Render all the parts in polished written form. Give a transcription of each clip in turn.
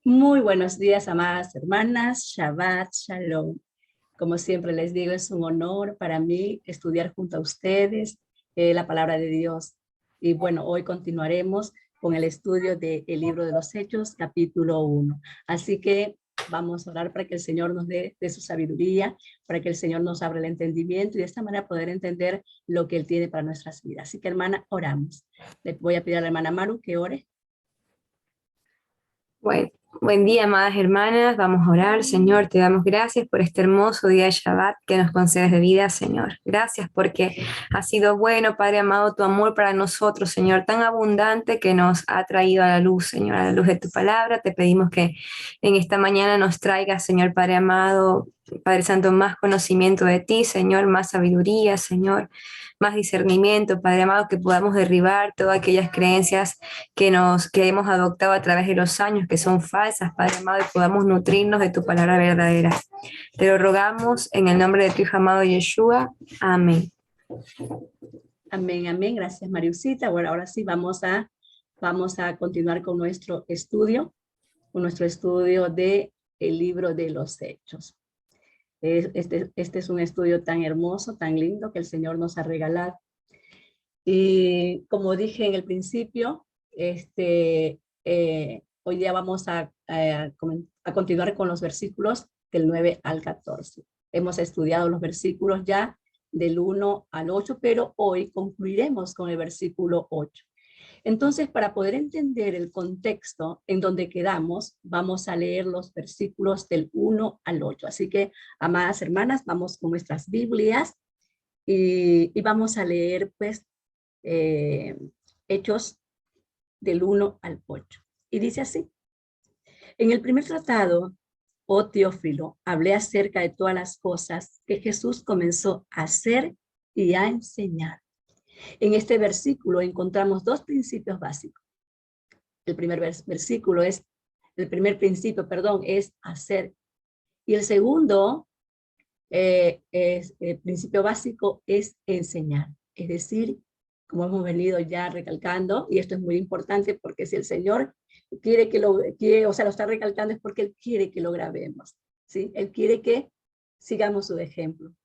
Muy buenos días, amadas hermanas. Shabbat Shalom. Como siempre les digo, es un honor para mí estudiar junto a ustedes la palabra de Dios. Y bueno, hoy continuaremos con el estudio del libro de los Hechos, capítulo 1. Así que vamos a orar para que el Señor nos dé de su sabiduría, para que el Señor nos abra el entendimiento y de esta manera poder entender lo que Él tiene para nuestras vidas. Así que, hermana, oramos. Le voy a pedir a la hermana Maru que ore. Bueno, buen día, amadas hermanas. Vamos a orar. Señor, te damos gracias por este hermoso día de Shabbat que nos concedes de vida, Señor. Gracias porque ha sido bueno, Padre amado, tu amor para nosotros, Señor, tan abundante que nos ha traído a la luz, Señor, a la luz de tu palabra. Te pedimos que en esta mañana nos traigas, Señor, Padre amado, Padre Santo, más conocimiento de ti, Señor, más sabiduría, Señor, más discernimiento, Padre amado, que podamos derribar todas aquellas creencias que hemos adoptado a través de los años, que son falsas, Padre amado, y podamos nutrirnos de tu palabra verdadera. Te lo rogamos en el nombre de tu Hijo amado Yeshua. Amén. Amén, amén. Gracias, Mariusita. Bueno, ahora sí vamos a continuar con nuestro estudio de el libro de los Hechos. Este es un estudio tan hermoso, tan lindo que el Señor nos ha regalado. Y como dije en el principio, hoy día vamos a continuar con los versículos del 9 al 14. Hemos estudiado los versículos ya del 1 al 8, pero hoy concluiremos con el versículo 8. Entonces, para poder entender el contexto en donde quedamos, vamos a leer los versículos del 1 al 8. Así que, amadas hermanas, vamos con nuestras Biblias y vamos a leer, pues, Hechos del 1 al 8. Y dice así: en el primer tratado, oh Teófilo, hablé acerca de todas las cosas que Jesús comenzó a hacer y a enseñar. En este versículo encontramos dos principios básicos. El primer principio, es hacer. Y el segundo principio básico es enseñar. Es decir, como hemos venido ya recalcando, y esto es muy importante porque si el Señor quiere que lo está recalcando es porque Él quiere que lo grabemos, ¿sí? Él quiere que sigamos su ejemplo.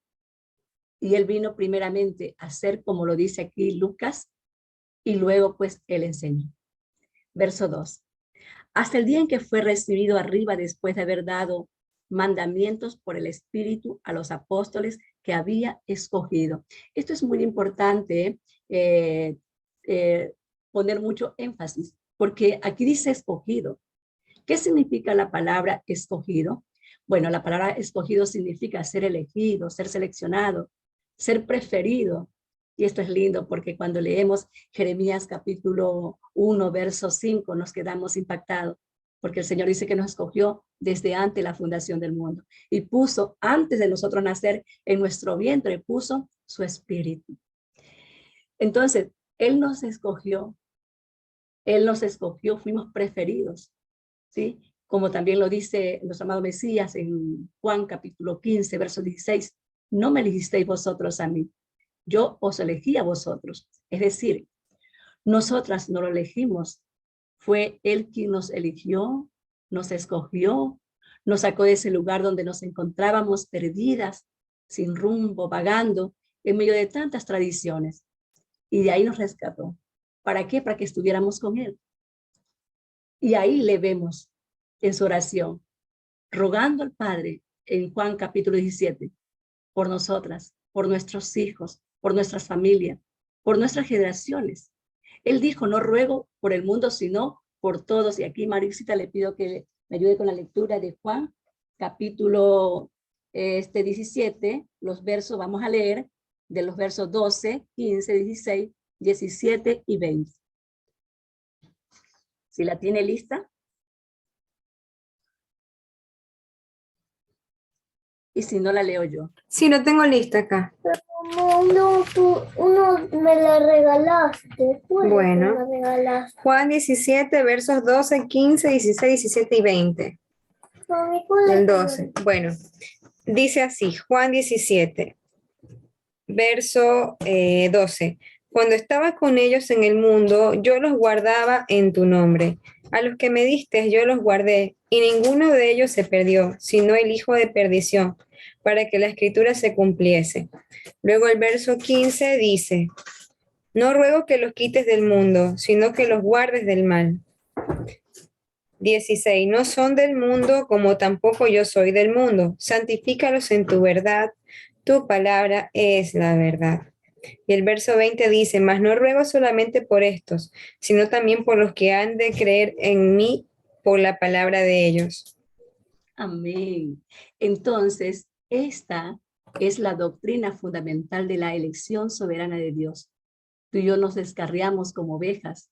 Y Él vino primeramente a hacer, como lo dice aquí Lucas, y luego pues Él enseñó. Verso 2. Hasta el día en que fue recibido arriba después de haber dado mandamientos por el Espíritu a los apóstoles que había escogido. Esto es muy importante poner mucho énfasis, porque aquí dice escogido. ¿Qué significa la palabra escogido? Bueno, la palabra escogido significa ser elegido, ser seleccionado, ser preferido. Y esto es lindo porque cuando leemos Jeremías capítulo 1, verso 5, nos quedamos impactados, porque el Señor dice que nos escogió desde antes la fundación del mundo y puso, antes de nosotros nacer, en nuestro vientre, puso su espíritu. Entonces, Él nos escogió, fuimos preferidos, ¿sí? Como también lo dice nuestro amado Mesías en Juan capítulo 15, verso 16, no me elegisteis vosotros a mí, yo os elegí a vosotros. Es decir, nosotras no lo elegimos, fue Él quien nos eligió, nos escogió, nos sacó de ese lugar donde nos encontrábamos perdidas, sin rumbo, vagando, en medio de tantas tradiciones. Y de ahí nos rescató. ¿Para qué? Para que estuviéramos con Él. Y ahí le vemos en su oración, rogando al Padre en Juan capítulo 17, por nosotras, por nuestros hijos, por nuestras familias, por nuestras generaciones. Él dijo, no ruego por el mundo, sino por todos. Y aquí, Marisita, le pido que me ayude con la lectura de Juan, capítulo 17, los versos, vamos a leer de los versos 12, 15, 16, 17 y 20. Si la tiene lista. Y si no, la leo yo. Sí, lo tengo lista acá. Uno me la regalaste. Bueno, Juan 17, versos 12, 15, 16, 17 y 20. El 12. Bueno, dice así, Juan 17, verso 12. Cuando estaba con ellos en el mundo, yo los guardaba en tu nombre. A los que me diste yo los guardé, y ninguno de ellos se perdió, sino el hijo de perdición, para que la escritura se cumpliese. Luego el verso 15 dice, no ruego que los quites del mundo, sino que los guardes del mal. 16. No son del mundo, como tampoco yo soy del mundo. Santifícalos en tu verdad. Tu palabra es la verdad. Y el verso 20 dice, mas no ruego solamente por estos, sino también por los que han de creer en mí por la palabra de ellos. Amén. Entonces, esta es la doctrina fundamental de la elección soberana de Dios. Tú y yo nos descarriamos como ovejas,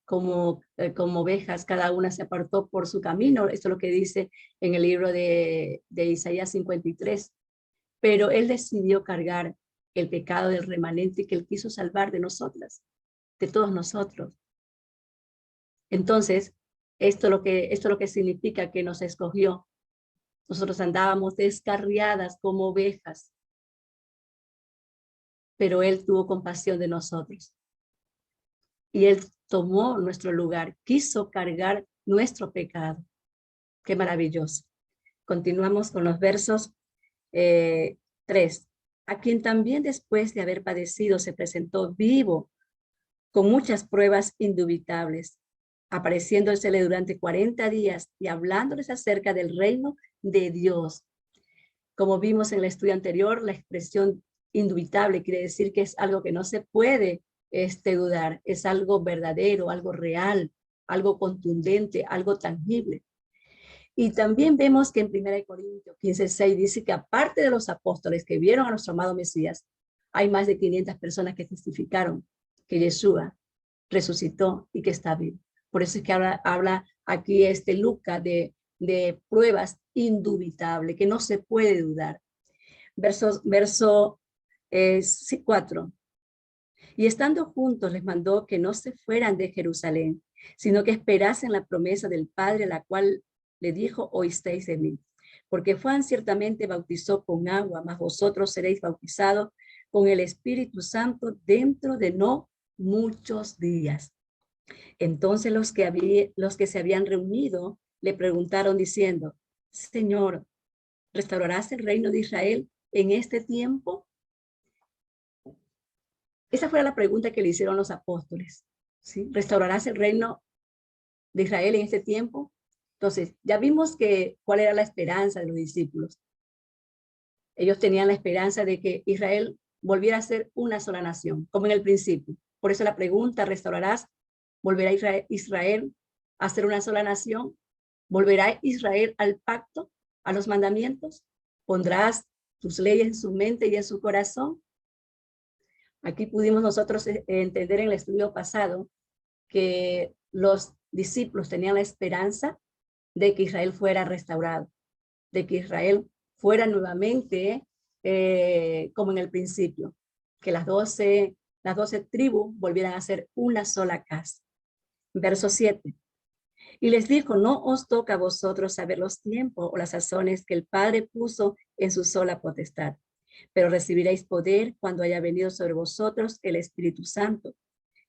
como ovejas, cada una se apartó por su camino. Esto es lo que dice en el libro de Isaías 53. Pero Él decidió cargar el pecado del remanente que Él quiso salvar de nosotras, de todos nosotros. Entonces, esto es lo que significa que nos escogió. Nosotros andábamos descarriadas como ovejas, pero Él tuvo compasión de nosotros. Y Él tomó nuestro lugar, quiso cargar nuestro pecado. Qué maravilloso. Continuamos con los versos 3. A quien también después de haber padecido se presentó vivo, con muchas pruebas indubitables, apareciéndosele durante 40 días y hablándoles acerca del reino de Dios. Como vimos en el estudio anterior, la expresión indubitable quiere decir que es algo que no se puede dudar, es algo verdadero, algo real, algo contundente, algo tangible. Y también vemos que en 1 Corintios 15:6 dice que aparte de los apóstoles que vieron a nuestro amado Mesías, hay más de 500 personas que testificaron que Yeshua resucitó y que está vivo. Por eso es que habla aquí Lucas de pruebas indubitables, que no se puede dudar. Verso 4. Y estando juntos les mandó que no se fueran de Jerusalén, sino que esperasen la promesa del Padre, la cual le dijo, oísteis de mí. Porque Juan ciertamente bautizó con agua, mas vosotros seréis bautizados con el Espíritu Santo dentro de no muchos días. Entonces los que se habían reunido le preguntaron diciendo, Señor, ¿restaurarás el reino de Israel en este tiempo? Esa fue la pregunta que le hicieron los apóstoles, ¿sí? ¿Restaurarás el reino de Israel en este tiempo? Entonces, ya vimos cuál era la esperanza de los discípulos. Ellos tenían la esperanza de que Israel volviera a ser una sola nación, como en el principio. Por eso la pregunta, ¿restaurarás? ¿Volverá Israel a ser una sola nación? ¿Volverá Israel al pacto, a los mandamientos? ¿Pondrás tus leyes en su mente y en su corazón? Aquí pudimos nosotros entender en el estudio pasado que los discípulos tenían la esperanza de que Israel fuera restaurado, de que Israel fuera nuevamente como en el principio, que las 12 tribus volvieran a ser una sola casa. Verso 7. Y les dijo, no os toca a vosotros saber los tiempos o las sazones que el Padre puso en su sola potestad, pero recibiréis poder cuando haya venido sobre vosotros el Espíritu Santo,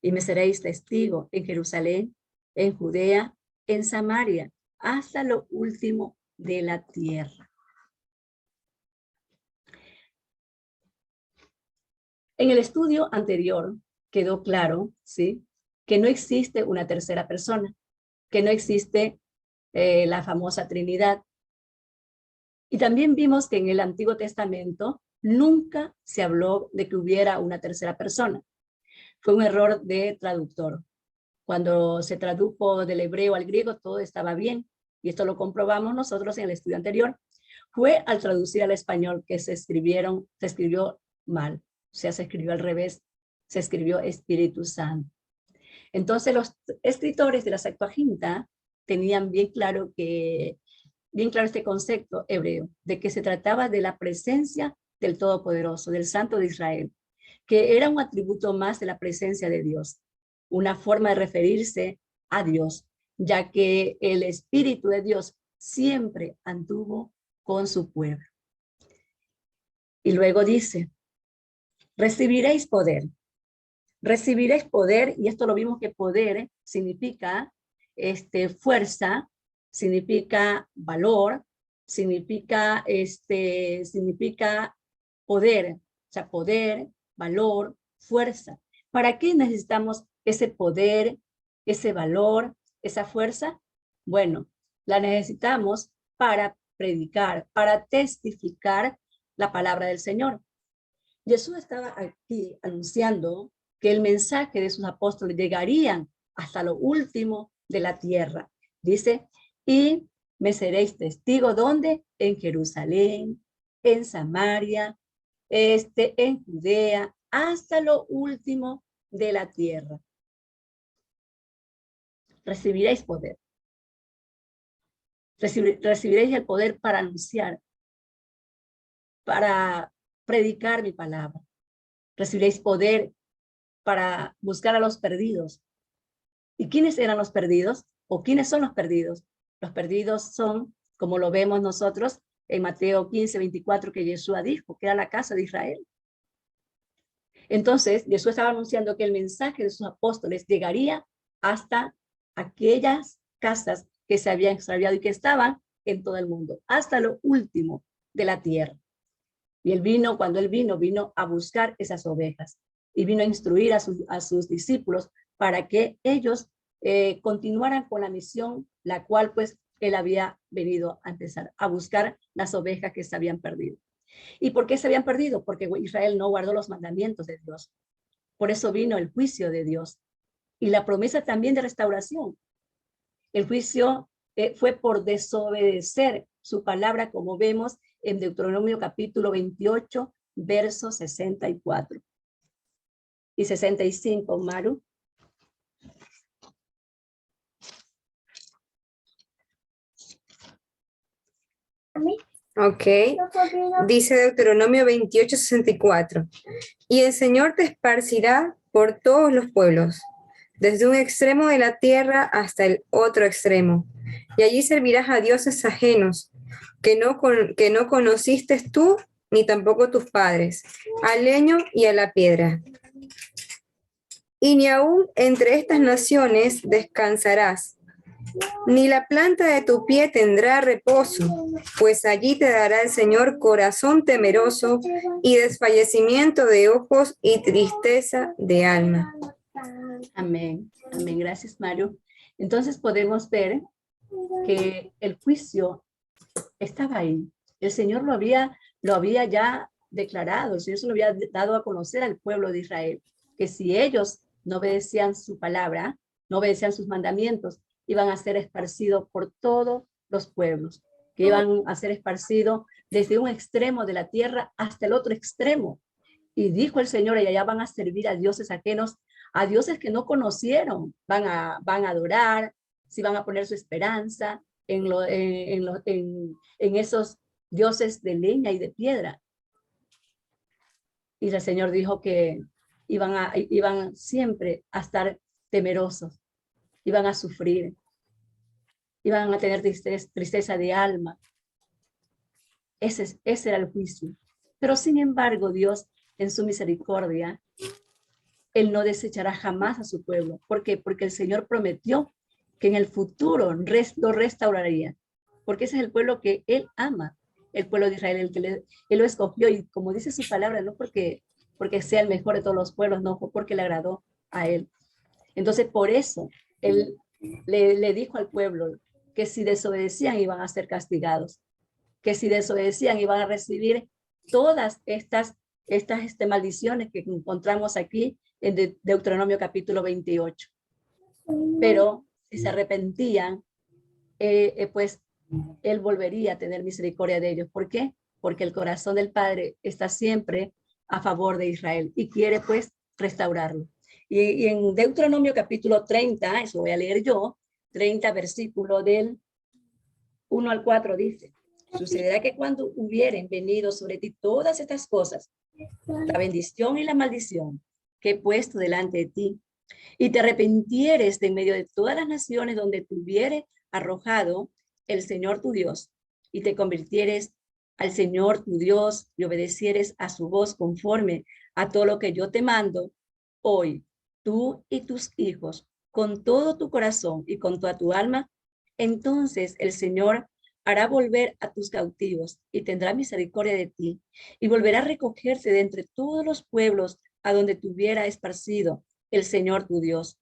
y me seréis testigo en Jerusalén, en Judea, en Samaria, hasta lo último de la tierra. En el estudio anterior quedó claro, ¿sí?, que no existe una tercera persona, que no existe la famosa Trinidad. Y también vimos que en el Antiguo Testamento nunca se habló de que hubiera una tercera persona. Fue un error de traductor. Cuando se tradujo del hebreo al griego, todo estaba bien. Y esto lo comprobamos nosotros en el estudio anterior. Fue al traducir al español que se escribió mal. O sea, se escribió al revés. Se escribió Espíritu Santo. Entonces los escritores de la Septuaginta tenían bien claro este concepto hebreo, de que se trataba de la presencia del Todopoderoso, del Santo de Israel, que era un atributo más de la presencia de Dios, una forma de referirse a Dios, ya que el Espíritu de Dios siempre anduvo con su pueblo. Y luego dice, recibiréis poder. Recibiréis poder, y esto lo vimos que poder significa fuerza, significa valor, significa poder, o sea, poder, valor, fuerza. ¿Para qué necesitamos ese poder, ese valor, esa fuerza? Bueno, la necesitamos para predicar, para testificar la palabra del Señor. Jesús estaba aquí anunciando que el mensaje de sus apóstoles llegarían hasta lo último de la tierra. Dice, y me seréis testigo, ¿dónde? En Jerusalén, en Samaria, en Judea, hasta lo último de la tierra. Recibiréis poder. Recibiréis el poder para anunciar, para predicar mi palabra. Recibiréis poder para buscar a los perdidos. ¿Y quiénes eran los perdidos? ¿O quiénes son los perdidos? Los perdidos son, como lo vemos nosotros en Mateo 15, 24, que Jesús dijo, que era la casa de Israel. Entonces, Jesús estaba anunciando que el mensaje de sus apóstoles llegaría hasta aquellas casas que se habían extraviado y que estaban en todo el mundo, hasta lo último de la tierra. Y él vino, cuando él vino a buscar esas ovejas y vino a instruir a sus discípulos para que ellos continuaran con la misión, la cual pues él había venido a empezar, a buscar las ovejas que se habían perdido. ¿Y por qué se habían perdido? Porque Israel no guardó los mandamientos de Dios. Por eso vino el juicio de Dios y la promesa también de restauración. El juicio fue por desobedecer su palabra, como vemos en Deuteronomio capítulo 28, versos 64 y 65, Maru. Ok, dice Deuteronomio 28, 64. Y el Señor te esparcirá por todos los pueblos, desde un extremo de la tierra hasta el otro extremo. Y allí servirás a dioses ajenos, que no conociste tú, ni tampoco tus padres, al leño y a la piedra. Y ni aún entre estas naciones descansarás, ni la planta de tu pie tendrá reposo, pues allí te dará el Señor corazón temeroso y desfallecimiento de ojos y tristeza de alma. Amén, amén, gracias Mario. Entonces podemos ver que el juicio estaba ahí. El Señor lo había ya declarado, el Señor se lo había dado a conocer al pueblo de Israel, que si ellos no obedecían su palabra, no obedecían sus mandamientos, iban a ser esparcidos por todos los pueblos, que iban a ser esparcidos desde un extremo de la tierra hasta el otro extremo. Y dijo el Señor, y allá van a servir a dioses ajenos, a dioses que no conocieron, van a adorar, si van a poner su esperanza en esos dioses de leña y de piedra. Y el Señor dijo que iban siempre a estar temerosos, iban a sufrir, iban a tener tristeza de alma. Ese era el juicio. Pero sin embargo, Dios, en su misericordia, Él no desechará jamás a su pueblo. ¿Por qué? Porque el Señor prometió que en el futuro lo restauraría. Porque ese es el pueblo que Él ama, el pueblo de Israel, el que Él lo escogió. Y como dice su palabra, no porque sea el mejor de todos los pueblos, no, porque le agradó a Él. Entonces, por eso, Él le dijo al pueblo que si desobedecían iban a ser castigados, que si desobedecían iban a recibir todas estas maldiciones que encontramos aquí en Deuteronomio capítulo 28. Pero si se arrepentían, pues Él volvería a tener misericordia de ellos. ¿Por qué? Porque el corazón del Padre está siempre a favor de Israel y quiere pues restaurarlo. Y en Deuteronomio capítulo 30, eso voy a leer yo, 30 versículo del 1 al 4 dice: sucederá que cuando hubieren venido sobre ti todas estas cosas, la bendición y la maldición que he puesto delante de ti, y te arrepintieres de en medio de todas las naciones donde te hubiere arrojado el Señor tu Dios, y te convirtieres al Señor tu Dios y obedecieres a su voz conforme a todo lo que yo te mando hoy, tú y tus hijos, con todo tu corazón y con toda tu alma, entonces el Señor hará volver a tus cautivos y tendrá misericordia de ti y volverá a recogerte de entre todos los pueblos a donde te hubiera esparcido el Señor tu Dios.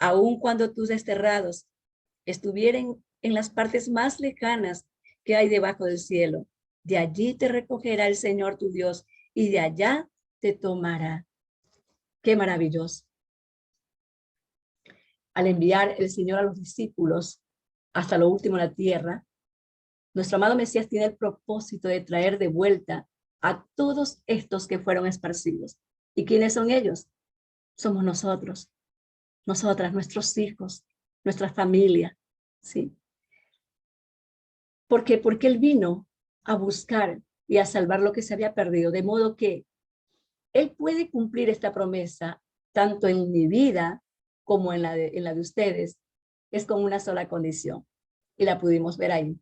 Aun cuando tus desterrados estuvieran en las partes más lejanas que hay debajo del cielo, de allí te recogerá el Señor tu Dios y de allá te tomará. Qué maravilloso. Al enviar el Señor a los discípulos hasta lo último de la tierra, nuestro amado Mesías tiene el propósito de traer de vuelta a todos estos que fueron esparcidos. ¿Y quiénes son ellos? Somos nosotros, nosotras, nuestros hijos, nuestra familia, ¿sí? ¿Por qué? Porque Él vino a buscar y a salvar lo que se había perdido, de modo que Él puede cumplir esta promesa tanto en mi vida como en la de ustedes. Es con una sola condición, y la pudimos ver ahí.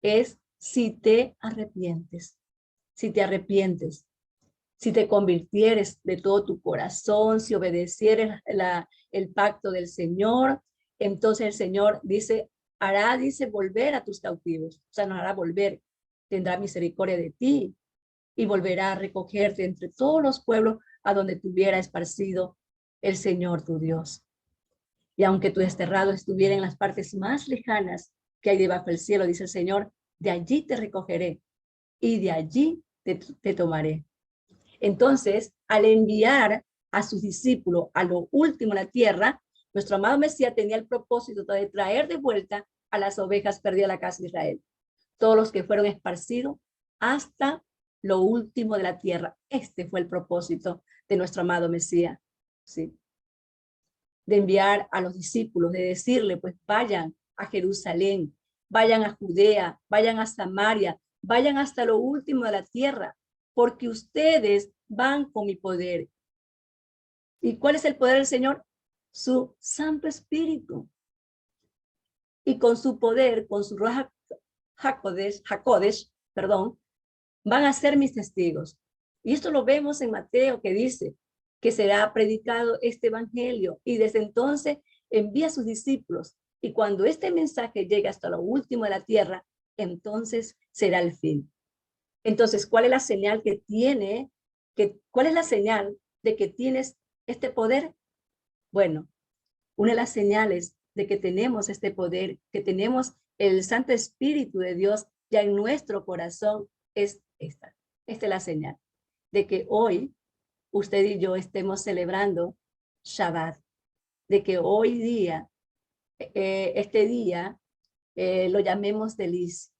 Es si te arrepientes, si te arrepientes, si te convirtieres de todo tu corazón, si obedecieres el pacto del Señor, entonces el Señor dice, dice, volver a tus cautivos, o sea, nos hará volver, tendrá misericordia de ti y volverá a recogerte entre todos los pueblos a donde te hubiera esparcido el Señor tu Dios. Y aunque tu desterrado estuviera en las partes más lejanas que hay debajo del cielo, dice el Señor, de allí te recogeré y de allí te tomaré. Entonces, al enviar a sus discípulos a lo último en la tierra, nuestro amado Mesías tenía el propósito de traer de vuelta a las ovejas perdidas de la casa de Israel. Todos los que fueron esparcidos hasta lo último de la tierra. Este fue el propósito de nuestro amado Mesías, ¿sí? De enviar a los discípulos, de decirle, pues vayan a Jerusalén, vayan a Judea, vayan a Samaria, vayan hasta lo último de la tierra, porque ustedes van con mi poder. ¿Y cuál es el poder del Señor? Su Santo Espíritu. Y con su poder, con su Ruach HaKodesh, perdón, van a ser mis testigos. Y esto lo vemos en Mateo, que dice que será predicado este evangelio y desde entonces envía a sus discípulos. Y cuando este mensaje llegue hasta lo último de la tierra, entonces será el fin. Entonces, ¿cuál es la señal que tiene? ¿Cuál es la señal de que tienes este poder? Bueno, una de las señales de que tenemos este poder, que tenemos el Santo Espíritu de Dios ya en nuestro corazón, es esta. Esta es la señal de que hoy usted y yo estemos celebrando Shabbat, de que hoy día, este día, lo llamemos delicia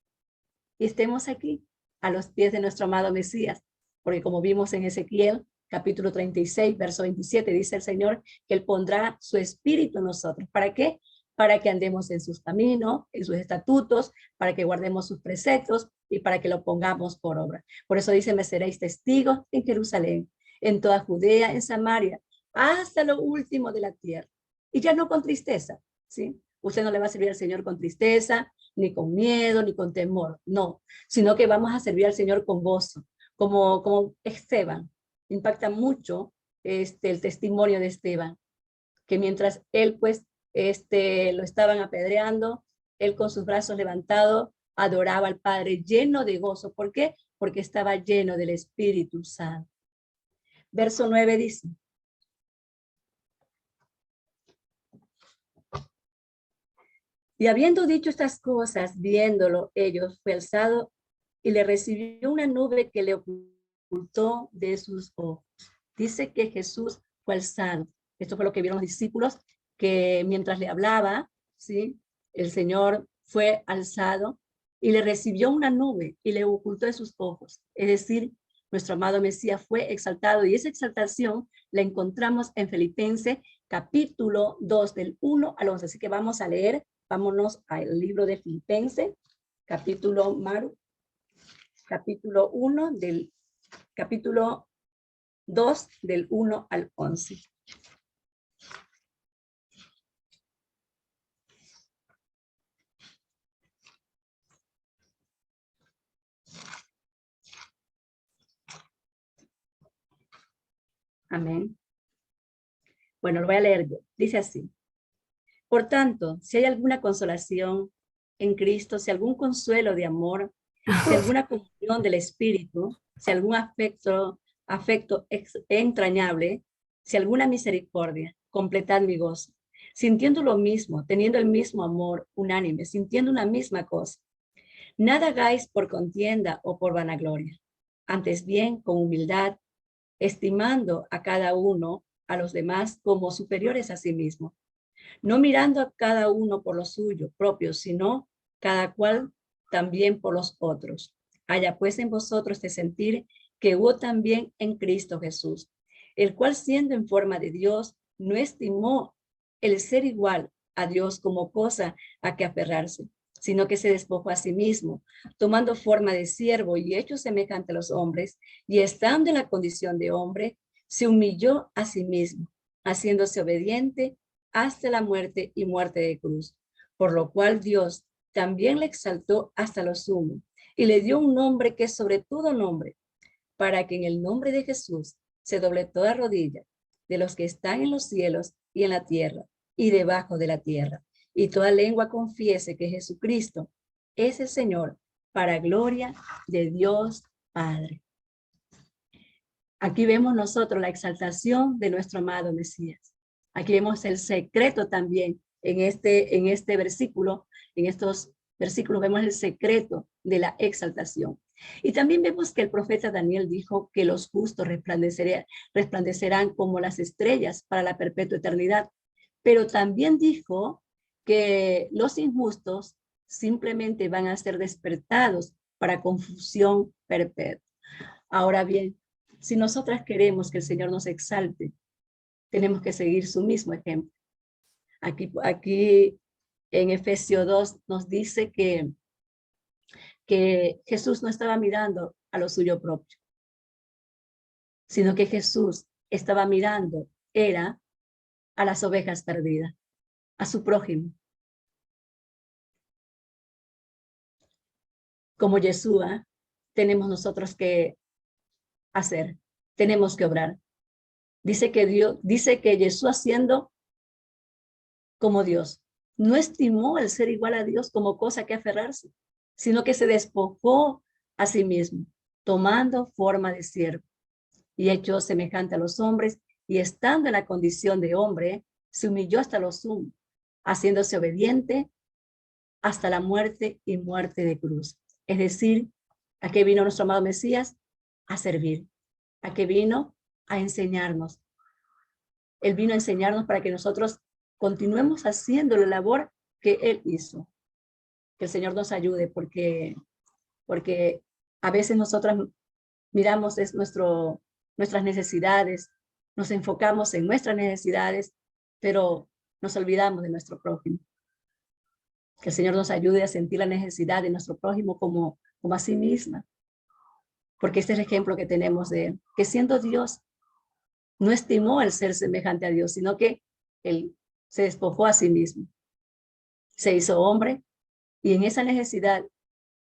y estemos aquí a los pies de nuestro amado Mesías, porque como vimos en Ezequiel, capítulo 36, verso 27, dice el Señor que Él pondrá su espíritu en nosotros. ¿Para qué? Para que andemos en sus caminos, en sus estatutos, para que guardemos sus preceptos y para que lo pongamos por obra. Por eso dice, me seréis testigos en Jerusalén, en toda Judea, en Samaria, hasta lo último de la tierra. Y ya no con tristeza, ¿sí? Usted no le va a servir al Señor con tristeza, ni con miedo, ni con temor, no, sino que vamos a servir al Señor con gozo, como Esteban. Impacta mucho el testimonio de Esteban, que mientras él pues lo estaban apedreando, él con sus brazos levantados adoraba al Padre lleno de gozo. ¿Por qué? Porque estaba lleno del Espíritu Santo. Verso 9 dice, y habiendo dicho estas cosas, viéndolo ellos, fue alzado y le recibió una nube que le ocultó de sus ojos. Dice que Jesús fue alzado. Esto fue lo que vieron los discípulos, que mientras le hablaba, ¿sí? El Señor fue alzado y le recibió una nube y le ocultó de sus ojos. Es decir, nuestro amado Mesías fue exaltado y esa exaltación la encontramos en Filipenses capítulo 2 del 1 al 11. Así que vamos a leer, vámonos al libro de Filipenses, capítulo 1 del capítulo 2 del 1 al 11. Amén. Bueno, lo voy a leer yo. Dice así. Por tanto, si hay alguna consolación en Cristo, si algún consuelo de amor, si alguna comunión del Espíritu, si algún afecto entrañable, si alguna misericordia, completad mi gozo, sintiendo lo mismo, teniendo el mismo amor unánime, sintiendo una misma cosa. Nada hagáis por contienda o por vanagloria, antes bien con humildad, estimando a cada uno a los demás como superiores a sí mismo, no mirando a cada uno por lo suyo propio, sino cada cual también por los otros. Haya pues en vosotros de sentir que hubo también en Cristo Jesús, el cual siendo en forma de Dios, no estimó el ser igual a Dios como cosa a que aferrarse, sino que se despojó a sí mismo, tomando forma de siervo y hecho semejante a los hombres, y estando en la condición de hombre, se humilló a sí mismo, haciéndose obediente hasta la muerte y muerte de cruz, por lo cual Dios también le exaltó hasta lo sumo y le dio un nombre que es sobre todo nombre, para que en el nombre de Jesús se doble toda rodilla de los que están en los cielos y en la tierra y debajo de la tierra, y toda lengua confiese que Jesucristo es el Señor, para gloria de Dios Padre. Aquí vemos nosotros la exaltación de nuestro amado Mesías. Aquí vemos el secreto también en este versículo, en estos versículos vemos el secreto de la exaltación. Y también vemos que el profeta Daniel dijo que los justos resplandecerán como las estrellas para la perpetua eternidad. Pero también dijo que los injustos simplemente van a ser despertados para confusión perpetua. Ahora bien, si nosotras queremos que el Señor nos exalte, tenemos que seguir su mismo ejemplo. Aquí en Efesios 2 nos dice que Jesús no estaba mirando a lo suyo propio, sino que Jesús estaba mirando, era a las ovejas perdidas, a su prójimo. Como Yeshua, tenemos nosotros que hacer, tenemos que obrar. Dice que Yeshua siendo como Dios, no estimó el ser igual a Dios como cosa que aferrarse, sino que se despojó a sí mismo, tomando forma de siervo, y hecho semejante a los hombres, y estando en la condición de hombre, se humilló hasta lo sumo, haciéndose obediente hasta la muerte y muerte de cruz. Es decir, ¿a qué vino nuestro amado Mesías? A servir. ¿A qué vino? A enseñarnos. Él vino a enseñarnos para que nosotros continuemos haciendo la labor que Él hizo. Que el Señor nos ayude, porque a veces nosotras miramos nuestras necesidades, nos enfocamos en nuestras necesidades, pero nos olvidamos de nuestro prójimo. Que el Señor nos ayude a sentir la necesidad de nuestro prójimo como a sí misma. Porque este es el ejemplo que tenemos de Él, que siendo Dios, no estimó el ser semejante a Dios, sino que Él se despojó a sí mismo. Se hizo hombre, y en esa necesidad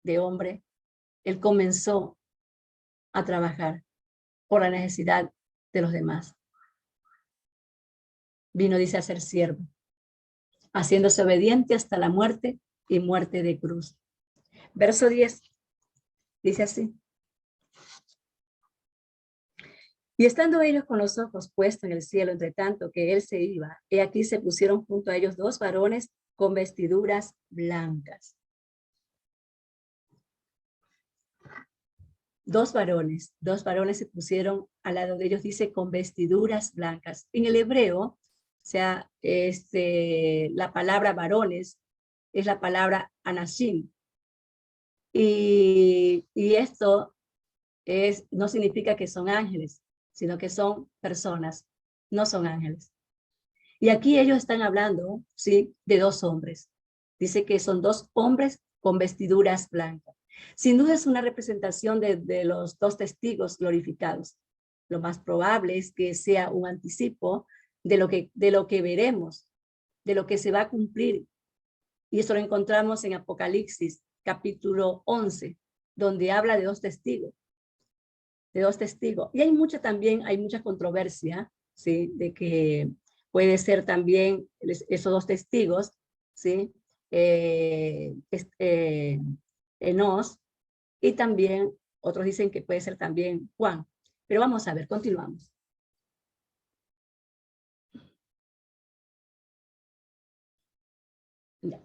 de hombre, Él comenzó a trabajar por la necesidad de los demás. Vino, dice, a ser siervo, haciéndose obediente hasta la muerte y muerte de cruz. Verso 10, dice así. Y estando ellos con los ojos puestos en el cielo, entre tanto que él se iba, he aquí se pusieron junto a ellos dos varones con vestiduras blancas. Dos varones se pusieron al lado de ellos, dice, con vestiduras blancas. En el hebreo, o sea, la palabra varones es la palabra anashim. Y esto no significa que son ángeles, sino que son personas, no son ángeles. Y aquí ellos están hablando, ¿sí?, de dos hombres. Dice que son dos hombres con vestiduras blancas. Sin duda es una representación de los dos testigos glorificados. Lo más probable es que sea un anticipo de lo que veremos, de lo que se va a cumplir. Y esto lo encontramos en Apocalipsis, capítulo 11, donde habla de dos testigos. Y hay mucha controversia, ¿sí?, de que puede ser también esos dos testigos, ¿sí? Enos, y también otros dicen que puede ser también Juan. Pero vamos a ver, continuamos. Ya.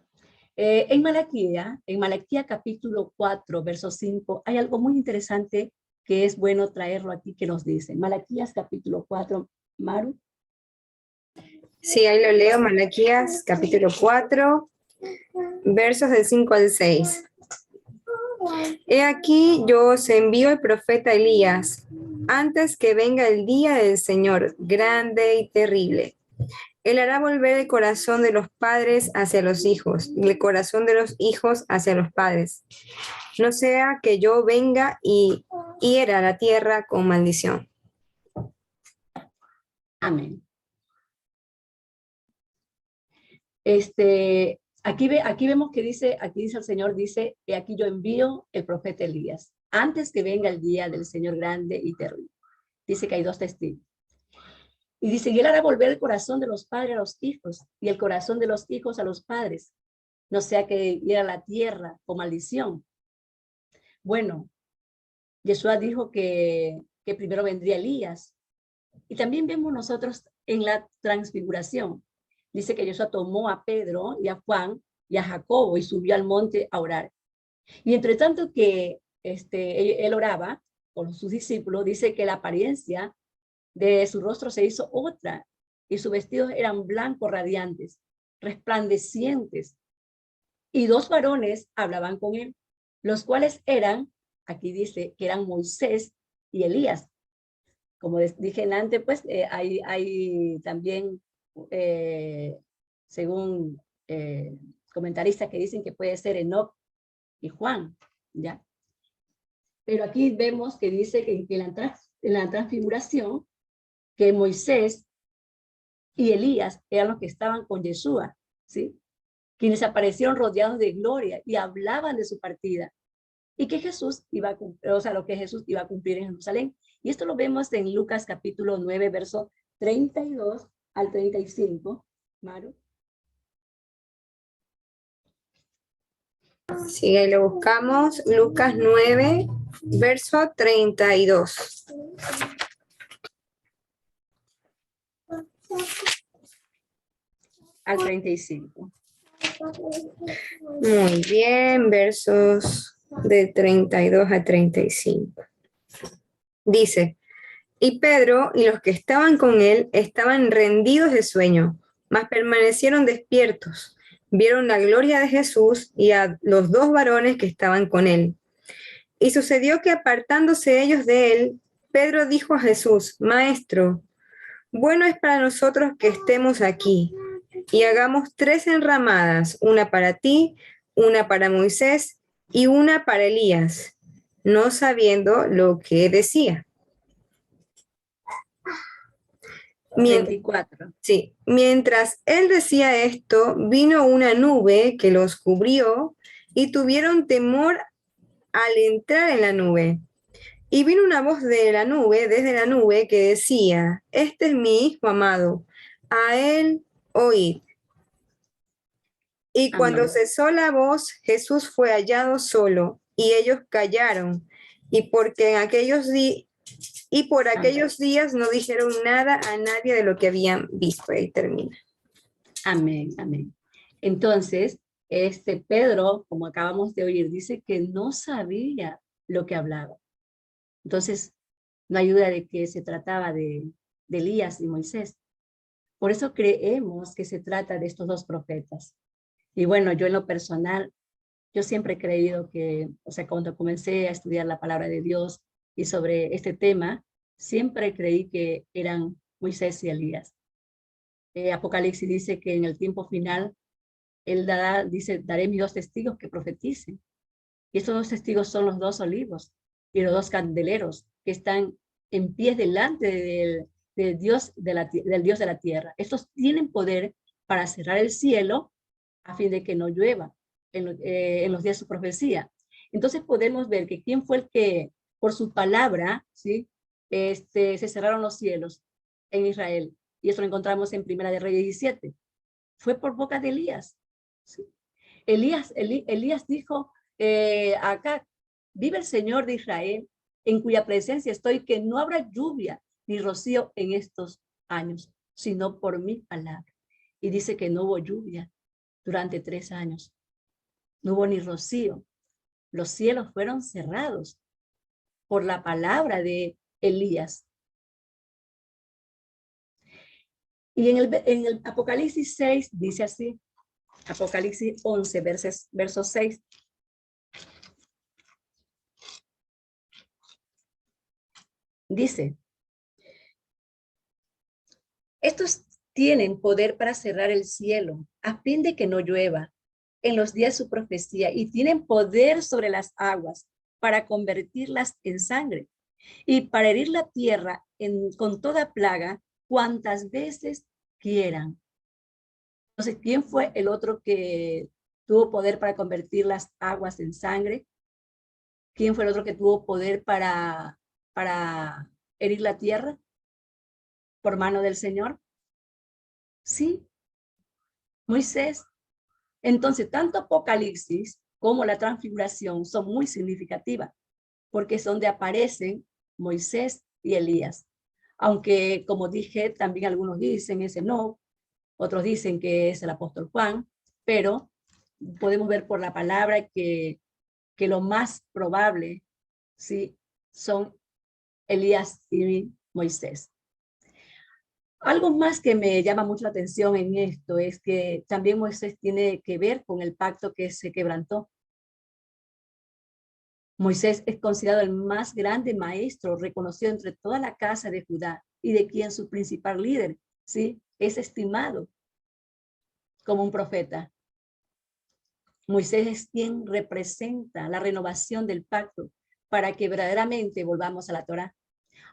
En Malaquía capítulo 4, verso 5, hay algo muy interesante que es bueno traerlo aquí que nos dice. Malaquías capítulo 4, Maru. Sí, ahí lo leo, Malaquías capítulo 4, versos del 5 al 6. He aquí yo os envío el profeta Elías, antes que venga el día del Señor, grande y terrible. Él hará volver el corazón de los padres hacia los hijos, y el corazón de los hijos hacia los padres. No sea que yo venga y hiera la tierra con maldición. Amén. Aquí vemos que dice, aquí dice el Señor, dice, y aquí yo envío el profeta Elías, antes que venga el día del Señor grande y terrible. Dice que hay dos testigos. Y dice, y él hará volver el corazón de los padres a los hijos, y el corazón de los hijos a los padres, no sea que hiera la tierra con maldición. Bueno, Yeshua dijo que primero vendría Elías, y también vemos nosotros en la transfiguración. Dice que Yeshua tomó a Pedro y a Juan y a Jacobo y subió al monte a orar. Y entre tanto que él oraba con sus discípulos, dice que la apariencia de su rostro se hizo otra y sus vestidos eran blancos radiantes, resplandecientes. Y dos varones hablaban con él, los cuales eran, aquí dice que eran Moisés y Elías. Como dije antes, pues hay también, según comentaristas que dicen que puede ser Enoc y Juan, ¿ya? Pero aquí vemos que dice que en la transfiguración, que Moisés y Elías eran los que estaban con Yeshua, ¿sí? Quienes aparecieron rodeados de gloria y hablaban de su partida. Y que Jesús iba a cumplir, o sea, lo que Jesús iba a cumplir en Jerusalén. Y esto lo vemos en Lucas capítulo 9, verso 32 al 35. Maru. Sí, ahí lo buscamos, Lucas 9, verso 32. Al 35. Muy bien, versos de 32 a 35. Dice, y Pedro y los que estaban con él estaban rendidos de sueño, mas permanecieron despiertos. Vieron la gloria de Jesús y a los dos varones que estaban con él. Y sucedió que apartándose ellos de él, Pedro dijo a Jesús, Maestro, bueno es para nosotros que estemos aquí y hagamos 3 enramadas, una para ti, una para Moisés y una para Elías, no sabiendo lo que decía. 24. Sí, mientras él decía esto, vino una nube que los cubrió y tuvieron temor al entrar en la nube. Y vino una voz de la nube, desde la nube, que decía, este es mi hijo amado, a él oíd. Y cuando cesó la voz, Jesús fue hallado solo, y ellos callaron, y porque en aquellos por aquellos días no dijeron nada a nadie de lo que habían visto. Ahí termina. Amén, amén. Entonces, Pedro, como acabamos de oír, dice que no sabía lo que hablaba. Entonces, no hay duda de que se trataba de Elías y Moisés. Por eso creemos que se trata de estos dos profetas. Y bueno, yo en lo personal, yo siempre he creído que, o sea, cuando comencé a estudiar la palabra de Dios y sobre este tema, siempre creí que eran Moisés y Elías. Apocalipsis dice que en el tiempo final, él dice, daré mis dos testigos que profeticen. Y estos dos testigos son los dos olivos y los dos candeleros que están en pie delante del Dios de la tierra. Estos tienen poder para cerrar el cielo a fin de que no llueva en los días de su profecía. Entonces podemos ver que quién fue el que, por su palabra, ¿sí? Se cerraron los cielos en Israel. Y eso lo encontramos en Primera de Reyes 17. Fue por boca de Elías. ¿Sí? Elías dijo acá, vive el Señor de Israel, en cuya presencia estoy, que no habrá lluvia ni rocío en estos años, sino por mi palabra. Y dice que no hubo lluvia durante 3 años. No hubo ni rocío. Los cielos fueron cerrados por la palabra de Elías. Y en el Apocalipsis 6 dice así, Apocalipsis 11, verso 6. Dice, estos tienen poder para cerrar el cielo a fin de que no llueva en los días de su profecía, y tienen poder sobre las aguas para convertirlas en sangre y para herir la tierra con toda plaga cuantas veces quieran. Entonces, ¿quién fue el otro que tuvo poder para convertir las aguas en sangre? ¿Quién fue el otro que tuvo poder para herir la tierra por mano del Señor? Sí, Moisés. Entonces, tanto Apocalipsis como la transfiguración son muy significativas, porque es donde aparecen Moisés y Elías. Aunque, como dije, también algunos dicen ese no, otros dicen que es el apóstol Juan, pero podemos ver por la palabra que lo más probable, ¿sí?, son Elías y Moisés. Algo más que me llama mucho la atención en esto es que también Moisés tiene que ver con el pacto que se quebrantó. Moisés es considerado el más grande maestro reconocido entre toda la casa de Judá y de quien su principal líder, ¿sí?, es estimado como un profeta. Moisés es quien representa la renovación del pacto para que verdaderamente volvamos a la Torá,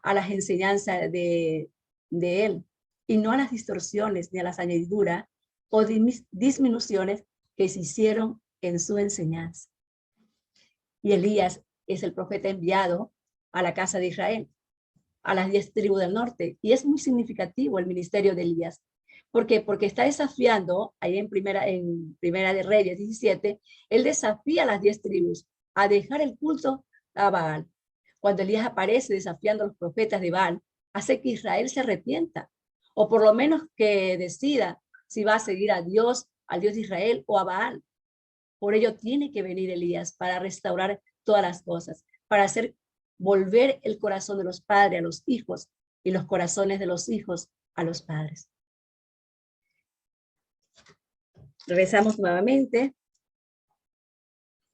a las enseñanzas de él, y no a las distorsiones ni a las añadiduras o disminuciones que se hicieron en su enseñanza. Y Elías es el profeta enviado a la casa de Israel, a las 10 tribus del norte, y es muy significativo el ministerio de Elías. ¿Por qué? Porque está desafiando, ahí en primera de Reyes 17, él desafía a las 10 tribus a dejar el culto a Baal. Cuando Elías aparece desafiando a los profetas de Baal, hace que Israel se arrepienta, o por lo menos que decida si va a seguir a Dios, al Dios de Israel o a Baal. Por ello tiene que venir Elías para restaurar todas las cosas, para hacer volver el corazón de los padres a los hijos y los corazones de los hijos a los padres. Regresamos nuevamente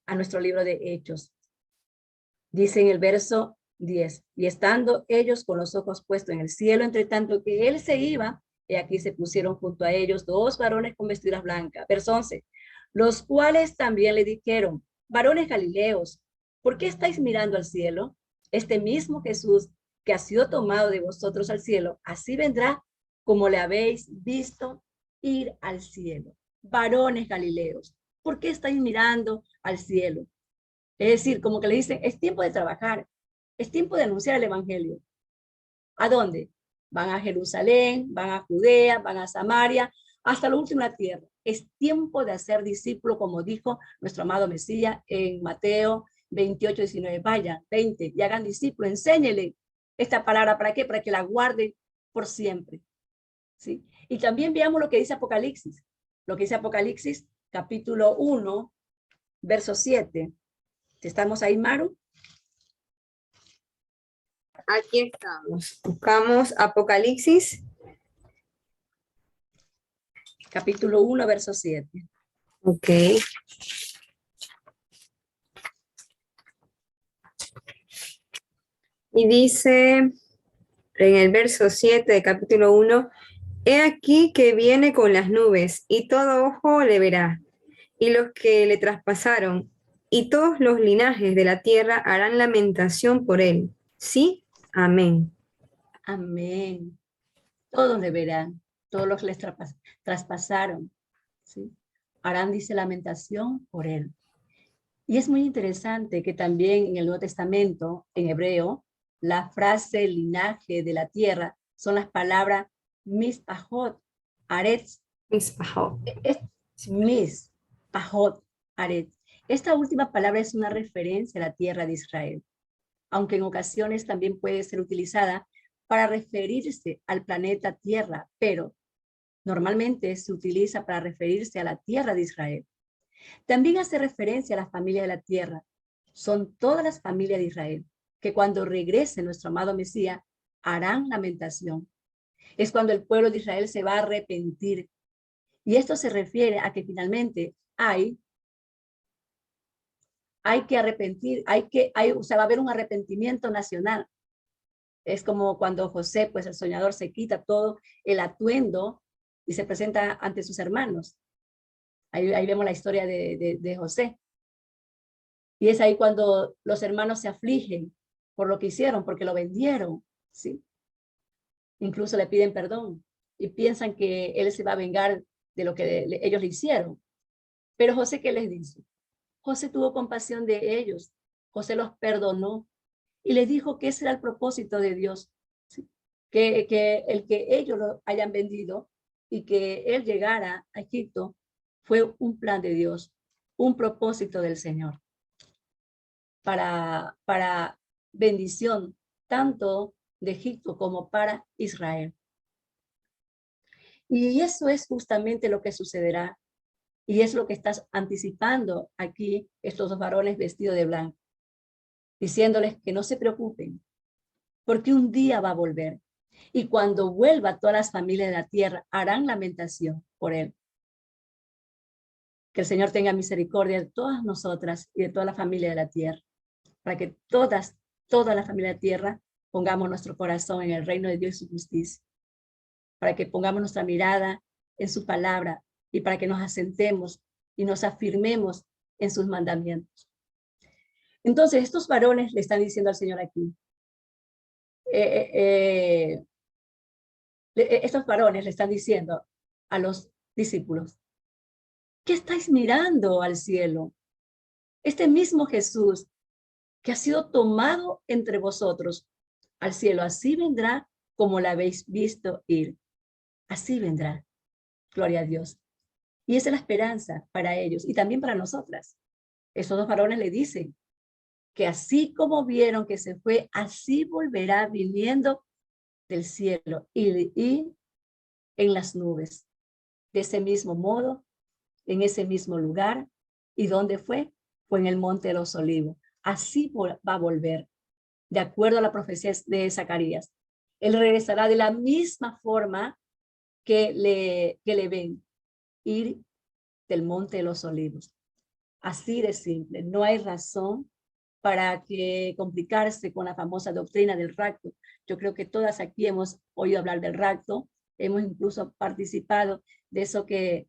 a nuestro libro de Hechos. Dice en el verso 10, y estando ellos con los ojos puestos en el cielo, entre tanto que él se iba, y aquí se pusieron junto a ellos 2 varones con vestiduras blancas. Verso 11, los cuales también le dijeron, varones galileos, ¿por qué estáis mirando al cielo? Este mismo Jesús que ha sido tomado de vosotros al cielo, así vendrá como le habéis visto ir al cielo. Varones galileos, ¿por qué estáis mirando al cielo? Es decir, como que le dicen, es tiempo de trabajar, es tiempo de anunciar el evangelio. ¿A dónde? Van a Jerusalén, van a Judea, van a Samaria, hasta la última tierra. Es tiempo de hacer discípulos, como dijo nuestro amado Mesías en Mateo 28, 19. Vayan, 20, y hagan discípulos, enséñele esta palabra. ¿Para qué? Para que la guarden por siempre. ¿Sí? Y también veamos lo que dice Apocalipsis. Lo que dice Apocalipsis, capítulo 1, verso 7. ¿Estamos ahí, Maru? Aquí estamos. Buscamos Apocalipsis. Capítulo 1, verso 7. Ok. Y dice en el verso 7 de capítulo 1, he aquí que viene con las nubes, y todo ojo le verá, y los que le traspasaron, y todos los linajes de la tierra harán lamentación por él. Sí, amén. Amén. Todos le verán, todos los que les traspasaron, ¿sí? Harán, dice, lamentación por él. Y es muy interesante que también en el Nuevo Testamento, en hebreo, la frase linaje de la tierra son las palabras Mispahot, Aretz, Mispahot. es Mispahot, Aretz. Esta última palabra es una referencia a la tierra de Israel, aunque en ocasiones también puede ser utilizada para referirse al planeta Tierra, pero normalmente se utiliza para referirse a la tierra de Israel. También hace referencia a la familia de la tierra. Son todas las familias de Israel, que cuando regrese nuestro amado Mesías, harán lamentación. Es cuando el pueblo de Israel se va a arrepentir. Y esto se refiere a que finalmente hay que arrepentir, o sea, va a haber un arrepentimiento nacional. Es como cuando José, pues el soñador, se quita todo el atuendo y se presenta ante sus hermanos. Ahí vemos la historia de José. Y es ahí cuando los hermanos se afligen por lo que hicieron, porque lo vendieron, ¿sí? Incluso le piden perdón y piensan que él se va a vengar de lo que ellos le hicieron. Pero José, ¿qué les dice? José tuvo compasión de ellos. José los perdonó y les dijo que ese era el propósito de Dios, ¿sí? Que el que ellos lo hayan vendido y que él llegara a Egipto fue un plan de Dios, un propósito del Señor para bendición tanto de Egipto como para Israel. Y eso es justamente lo que sucederá. Y es lo que estás anticipando aquí estos dos varones vestidos de blanco, diciéndoles que no se preocupen, porque un día va a volver. Y cuando vuelva, todas las familias de la tierra harán lamentación por él. Que el Señor tenga misericordia de todas nosotras y de toda la familia de la tierra, para que toda la familia de la tierra pongamos nuestro corazón en el reino de Dios y su justicia, para que pongamos nuestra mirada en su palabra y para que nos asentemos y nos afirmemos en sus mandamientos. Entonces, estos varones le están diciendo al Señor aquí, estos varones le están diciendo a los discípulos, ¿qué estáis mirando al cielo? Este mismo Jesús que ha sido tomado entre vosotros al cielo, así vendrá como la habéis visto ir. Así vendrá. Gloria a Dios. Y esa es la esperanza para ellos y también para nosotras. Esos dos varones le dicen que así como vieron que se fue, así volverá viniendo del cielo y en las nubes. De ese mismo modo, en ese mismo lugar. ¿Y dónde fue? Fue en el Monte de los Olivos. Así va a volver, de acuerdo a la profecía de Zacarías. Él regresará de la misma forma que le ven, ir del Monte de los Olivos. Así de simple. No hay razón para que complicarse con la famosa doctrina del rapto. Yo creo que todas aquí hemos oído hablar del rapto, hemos incluso participado de eso que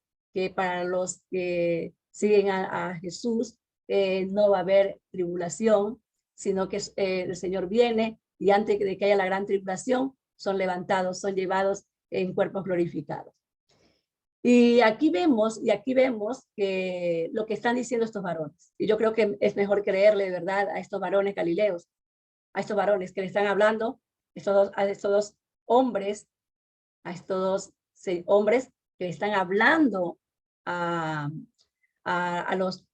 para los que siguen a Jesús no va a haber tribulación, sino que el Señor viene y antes de que haya la gran tribulación son levantados, son llevados en cuerpos glorificados. Y aquí vemos que lo que están diciendo estos varones. Y yo creo que es mejor creerle de verdad a estos varones galileos, a estos varones que le están hablando, a estos dos hombres, hombres que le están hablando a los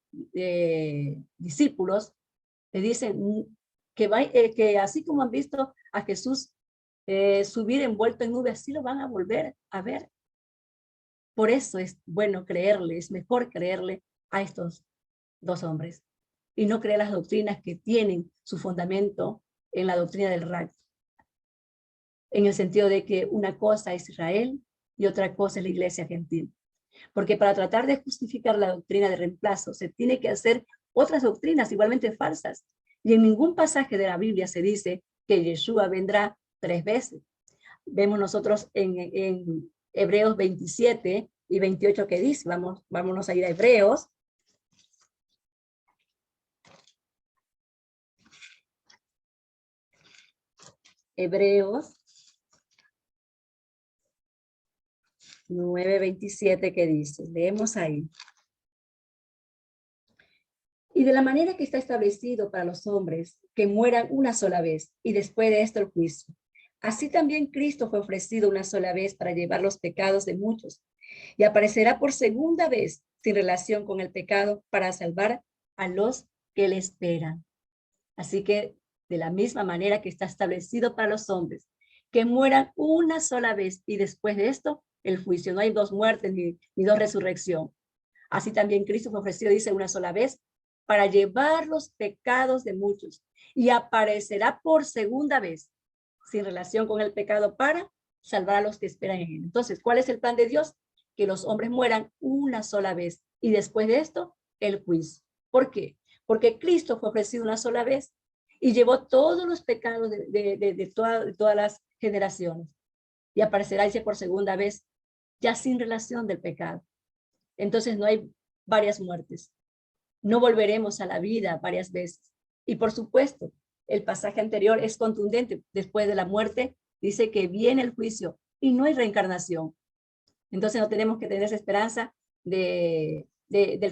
discípulos, le dicen que así como han visto a Jesús subir envuelto en nube, así lo van a volver a ver. Por eso es bueno creerle, es mejor creerle a estos dos hombres y no creer las doctrinas que tienen su fundamento en la doctrina del rapto, en el sentido de que una cosa es Israel y otra cosa es la iglesia gentil. Porque para tratar de justificar la doctrina de reemplazo se tiene que hacer otras doctrinas igualmente falsas. Y en ningún pasaje de la Biblia se dice que Yeshua vendrá 3 veces. Vemos nosotros en Hebreos 27 y 28 que dice, vámonos a ir a Hebreos. Hebreos 9:27 que dice, leemos ahí. Y de la manera que está establecido para los hombres, que mueran una sola vez, y después de esto el juicio. Así también Cristo fue ofrecido una sola vez para llevar los pecados de muchos y aparecerá por segunda vez sin relación con el pecado para salvar a los que le esperan. Así que de la misma manera que está establecido para los hombres, que mueran una sola vez y después de esto el juicio. No hay dos muertes ni dos resurrección. Así también Cristo fue ofrecido, dice, una sola vez para llevar los pecados de muchos y aparecerá por segunda vez sin relación con el pecado para salvar a los que esperan en él. Entonces, ¿cuál es el plan de Dios? Que los hombres mueran una sola vez y después de esto, el juicio. ¿Por qué? Porque Cristo fue ofrecido una sola vez y llevó todos los pecados de todas las generaciones. Y aparecerá, dice, por segunda vez, ya sin relación del pecado. Entonces no hay varias muertes. No volveremos a la vida varias veces. Y por supuesto, el pasaje anterior es contundente. Después de la muerte, dice que viene el juicio y no hay reencarnación. Entonces no tenemos que tener esa esperanza del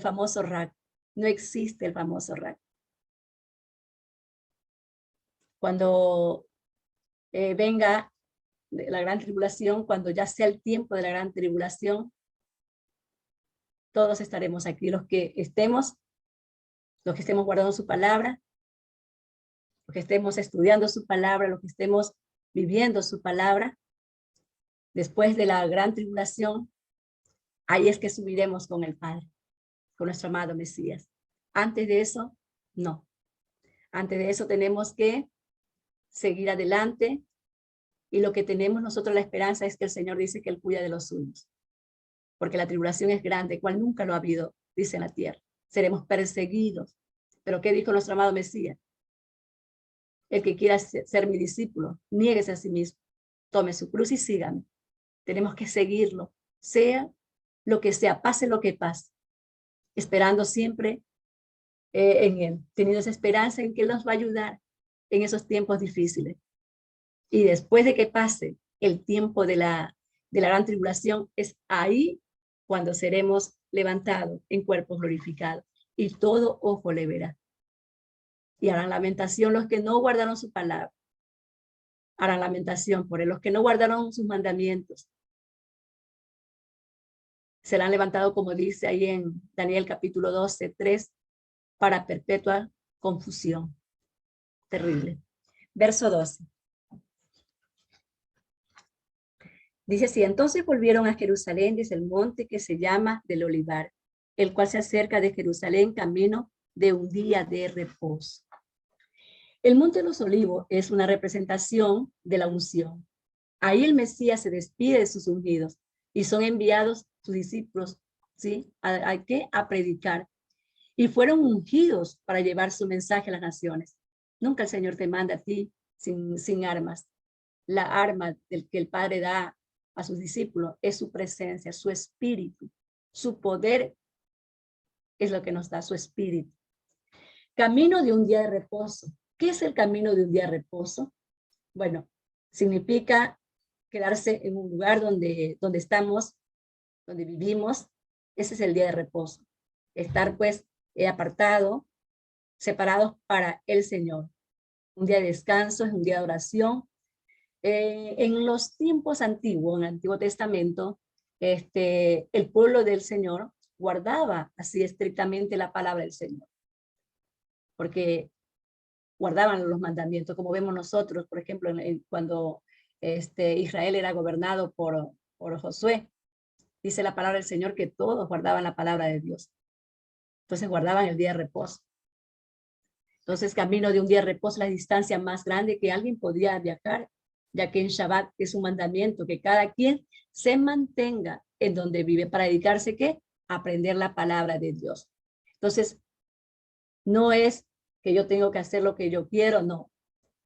famoso RAC. No existe el famoso RAC. Cuando venga la gran tribulación, cuando ya sea el tiempo de la gran tribulación, todos estaremos aquí, los que estemos guardando su palabra, los que estemos estudiando su palabra, los que estemos viviendo su palabra. Después de la gran tribulación, ahí es que subiremos con el Padre, con nuestro amado Mesías. Antes de eso, no. Antes de eso tenemos que seguir adelante, y lo que tenemos nosotros la esperanza es que el Señor dice que Él cuida de los suyos, porque la tribulación es grande, cual nunca lo ha habido, dice en la tierra. Seremos perseguidos. Pero ¿qué dijo nuestro amado Mesías? El que quiera ser mi discípulo, niéguese a sí mismo, tome su cruz y sígame. Tenemos que seguirlo, sea lo que sea, pase lo que pase, esperando siempre en Él, teniendo esa esperanza en que Él nos va a ayudar en esos tiempos difíciles. Y después de que pase el tiempo de la gran tribulación, es ahí cuando seremos levantados en cuerpos glorificados y todo ojo le verá. Y harán lamentación los que no guardaron su palabra. Harán lamentación por él, los que no guardaron sus mandamientos. Serán levantados, como dice ahí en Daniel capítulo 12, 3, para perpetua confusión. Terrible. Verso 12. Dice así: entonces volvieron a Jerusalén desde el monte que se llama del Olivar, el cual se acerca de Jerusalén camino de un día de reposo. El monte de los Olivos es una representación de la unción. Ahí el Mesías se despide de sus ungidos y son enviados sus discípulos, ¿sí? ¿A qué? A predicar. Y fueron ungidos para llevar su mensaje a las naciones. Nunca el Señor te manda a ti sin armas. La arma del que el Padre da a sus discípulos es su presencia, su espíritu, su poder es lo que nos da su espíritu. Camino de un día de reposo. ¿Qué es el camino de un día de reposo? Bueno, significa quedarse en un lugar donde estamos, donde vivimos. Ese es el día de reposo. Estar pues apartado, separados para el Señor. Un día de descanso, es un día de oración. En los tiempos antiguos, en el Antiguo Testamento, el pueblo del Señor guardaba así estrictamente la palabra del Señor, porque guardaban los mandamientos, como vemos nosotros, por ejemplo, cuando Israel era gobernado por Josué, dice la palabra del Señor que todos guardaban la palabra de Dios. Entonces guardaban el día de reposo. Entonces, camino de un día de reposo, la distancia más grande que alguien podía viajar, ya que en Shabbat es un mandamiento que cada quien se mantenga en donde vive para dedicarse ¿qué? A aprender la palabra de Dios. Entonces, no es que yo tengo que hacer lo que yo quiero, no.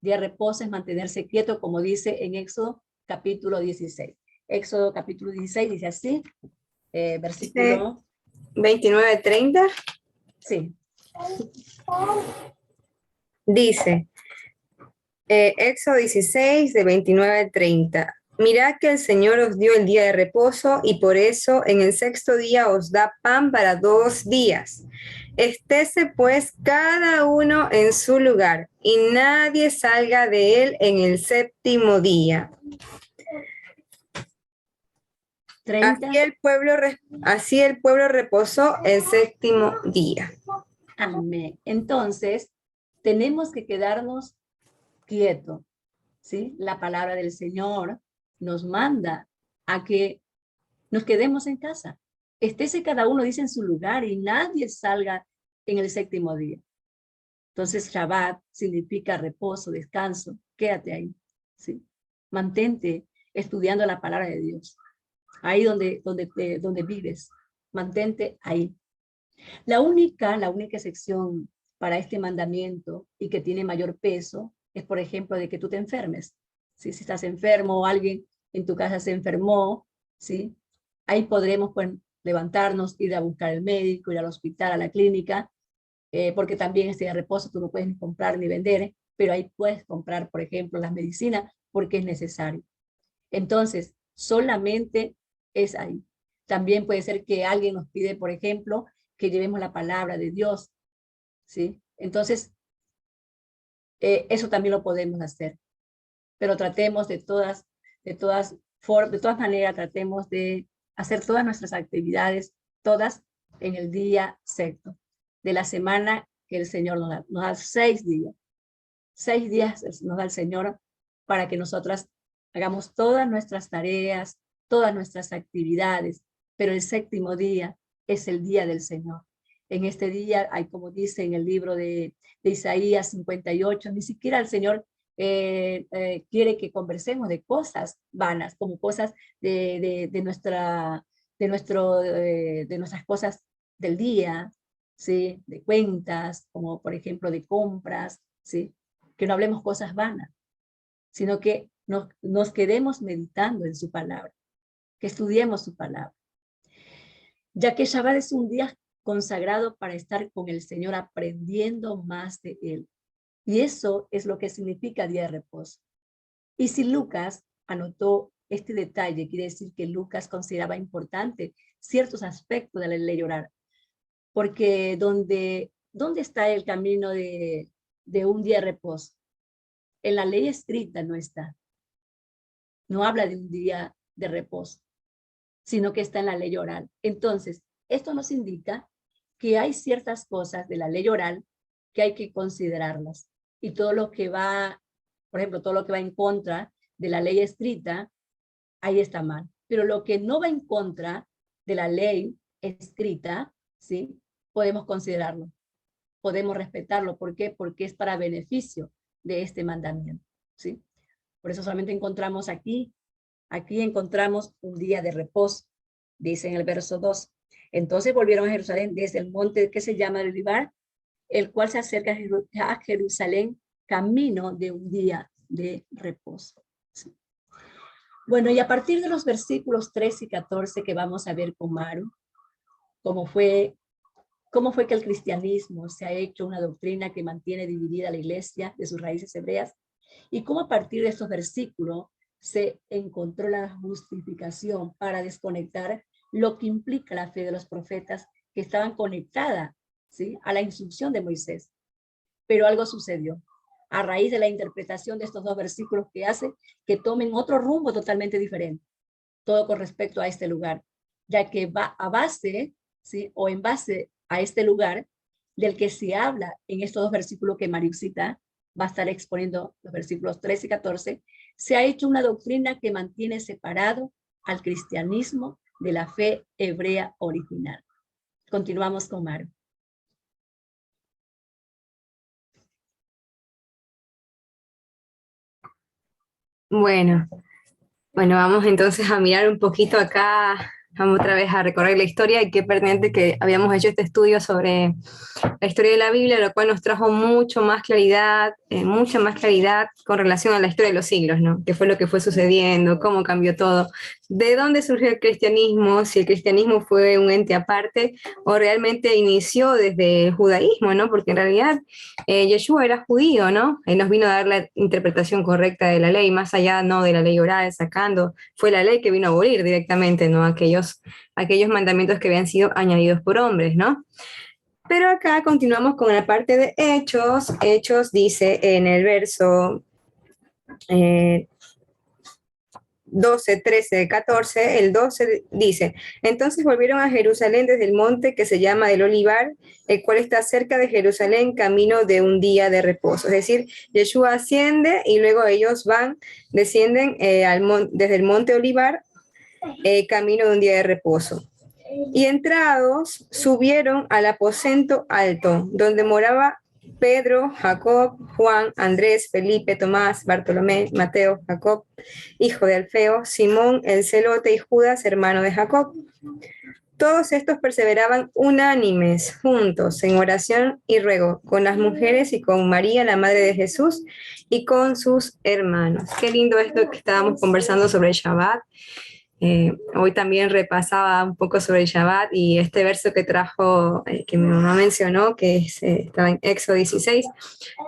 Día de reposo es mantenerse quieto, como dice en Éxodo capítulo 16. Éxodo capítulo 16 dice así, versículo 29-30. Sí. Dice, Éxodo 16, de 29-30. Mirad que el Señor os dio el día de reposo y por eso en el sexto día os da pan para 2 días. Estése pues cada uno en su lugar y nadie salga de él en el séptimo día. 30. Así el pueblo reposó el séptimo día. Amén. Entonces, tenemos que quedarnos quietos, ¿sí? La palabra del Señor nos manda a que nos quedemos en casa. Estése cada uno, dice, en su lugar y nadie salga en el séptimo día. Entonces, Shabbat significa reposo, descanso. Quédate ahí, ¿sí? Mantente estudiando la palabra de Dios. Ahí donde vives. Mantente ahí. La única excepción para este mandamiento y que tiene mayor peso es, por ejemplo, de que tú te enfermes. ¿Sí? Si estás enfermo o alguien en tu casa se enfermó, ¿sí? Ahí podremos pues, levantarnos, ir a buscar al médico, ir al hospital, a la clínica, porque también este de reposo tú no puedes ni comprar ni vender, pero ahí puedes comprar, por ejemplo, las medicinas porque es necesario. Entonces, solamente es ahí. También puede ser que alguien nos pide, por ejemplo, que llevemos la palabra de Dios, ¿sí? Entonces, eso también lo podemos hacer. Pero tratemos de todas maneras, tratemos de hacer todas nuestras actividades, todas en el día sexto de la semana que el Señor nos da 6 días. 6 días nos da el Señor para que nosotras hagamos todas nuestras tareas, todas nuestras actividades, pero el séptimo día es el día del Señor. En este día, hay como dice en el libro de Isaías 58, ni siquiera el Señor quiere que conversemos de cosas vanas, como cosas de nuestras cosas del día, ¿sí? De cuentas, como por ejemplo de compras, ¿sí? Que no hablemos cosas vanas, sino que nos quedemos meditando en su palabra, que estudiemos su palabra. Ya que Shabbat es un día consagrado para estar con el Señor aprendiendo más de Él. Y eso es lo que significa día de reposo. Y si Lucas anotó este detalle, quiere decir que Lucas consideraba importante ciertos aspectos de la ley oral. Porque ¿dónde está el camino de un día de reposo? En la ley escrita no está. No habla de un día de reposo, sino que está en la ley oral. Entonces, esto nos indica que hay ciertas cosas de la ley oral que hay que considerarlas. Y todo lo que va, por ejemplo, todo lo que va en contra de la ley escrita, ahí está mal. Pero lo que no va en contra de la ley escrita, ¿sí? Podemos considerarlo, podemos respetarlo. ¿Por qué? Porque es para beneficio de este mandamiento, ¿sí? Por eso solamente encontramos aquí encontramos un día de reposo, dice en el verso 2. Entonces volvieron a Jerusalén desde el monte que se llama el Olivar, el cual se acerca a Jerusalén, camino de un día de reposo. ¿Sí? Bueno, y a partir de los versículos 13 y 14 que vamos a ver con Maru, cómo fue que el cristianismo se ha hecho una doctrina que mantiene dividida a la iglesia de sus raíces hebreas, y cómo a partir de estos versículos se encontró la justificación para desconectar lo que implica la fe de los profetas que estaban conectadas, ¿sí? A la instrucción de Moisés. Pero algo sucedió a raíz de la interpretación de estos 2 versículos que hace que tomen otro rumbo totalmente diferente, todo con respecto a este lugar, ya que va a base, ¿sí? O en base a este lugar del que se habla en estos 2 versículos que Mario cita, va a estar exponiendo los versículos 13 y 14, se ha hecho una doctrina que mantiene separado al cristianismo de la fe hebrea original. Continuamos con Maru. Bueno, vamos entonces a mirar un poquito acá, vamos otra vez a recorrer la historia y qué pertinente que habíamos hecho este estudio sobre la historia de la Biblia, lo cual nos trajo mucha más claridad con relación a la historia de los siglos, ¿no? Qué fue lo que fue sucediendo, cómo cambió todo. ¿De dónde surgió el cristianismo? Si el cristianismo fue un ente aparte o realmente inició desde el judaísmo, ¿no? Porque en realidad Yeshua era judío, ¿no? Él nos vino a dar la interpretación correcta de la ley, más allá, no de la ley oral, sacando, fue la ley que vino a abolir directamente, ¿no? Aquellos mandamientos que habían sido añadidos por hombres, ¿no? Pero acá continuamos con la parte de Hechos. Hechos dice en el verso 12, 13, 14, el 12 dice, entonces volvieron a Jerusalén desde el monte que se llama del Olivar, el cual está cerca de Jerusalén, camino de un día de reposo. Es decir, Yeshua asciende y luego ellos descienden desde el monte Olivar, camino de un día de reposo. Y entrados, subieron al aposento alto, donde moraba Pedro, Jacob, Juan, Andrés, Felipe, Tomás, Bartolomé, Mateo, Jacob, hijo de Alfeo, Simón, el celote y Judas, hermano de Jacob. Todos estos perseveraban unánimes, juntos, en oración y ruego, con las mujeres y con María, la madre de Jesús, y con sus hermanos. Qué lindo esto que estábamos conversando sobre el Shabbat. Hoy también repasaba un poco sobre el Shabbat y este verso que trajo, que mi mamá mencionó, que estaba en Éxodo 16,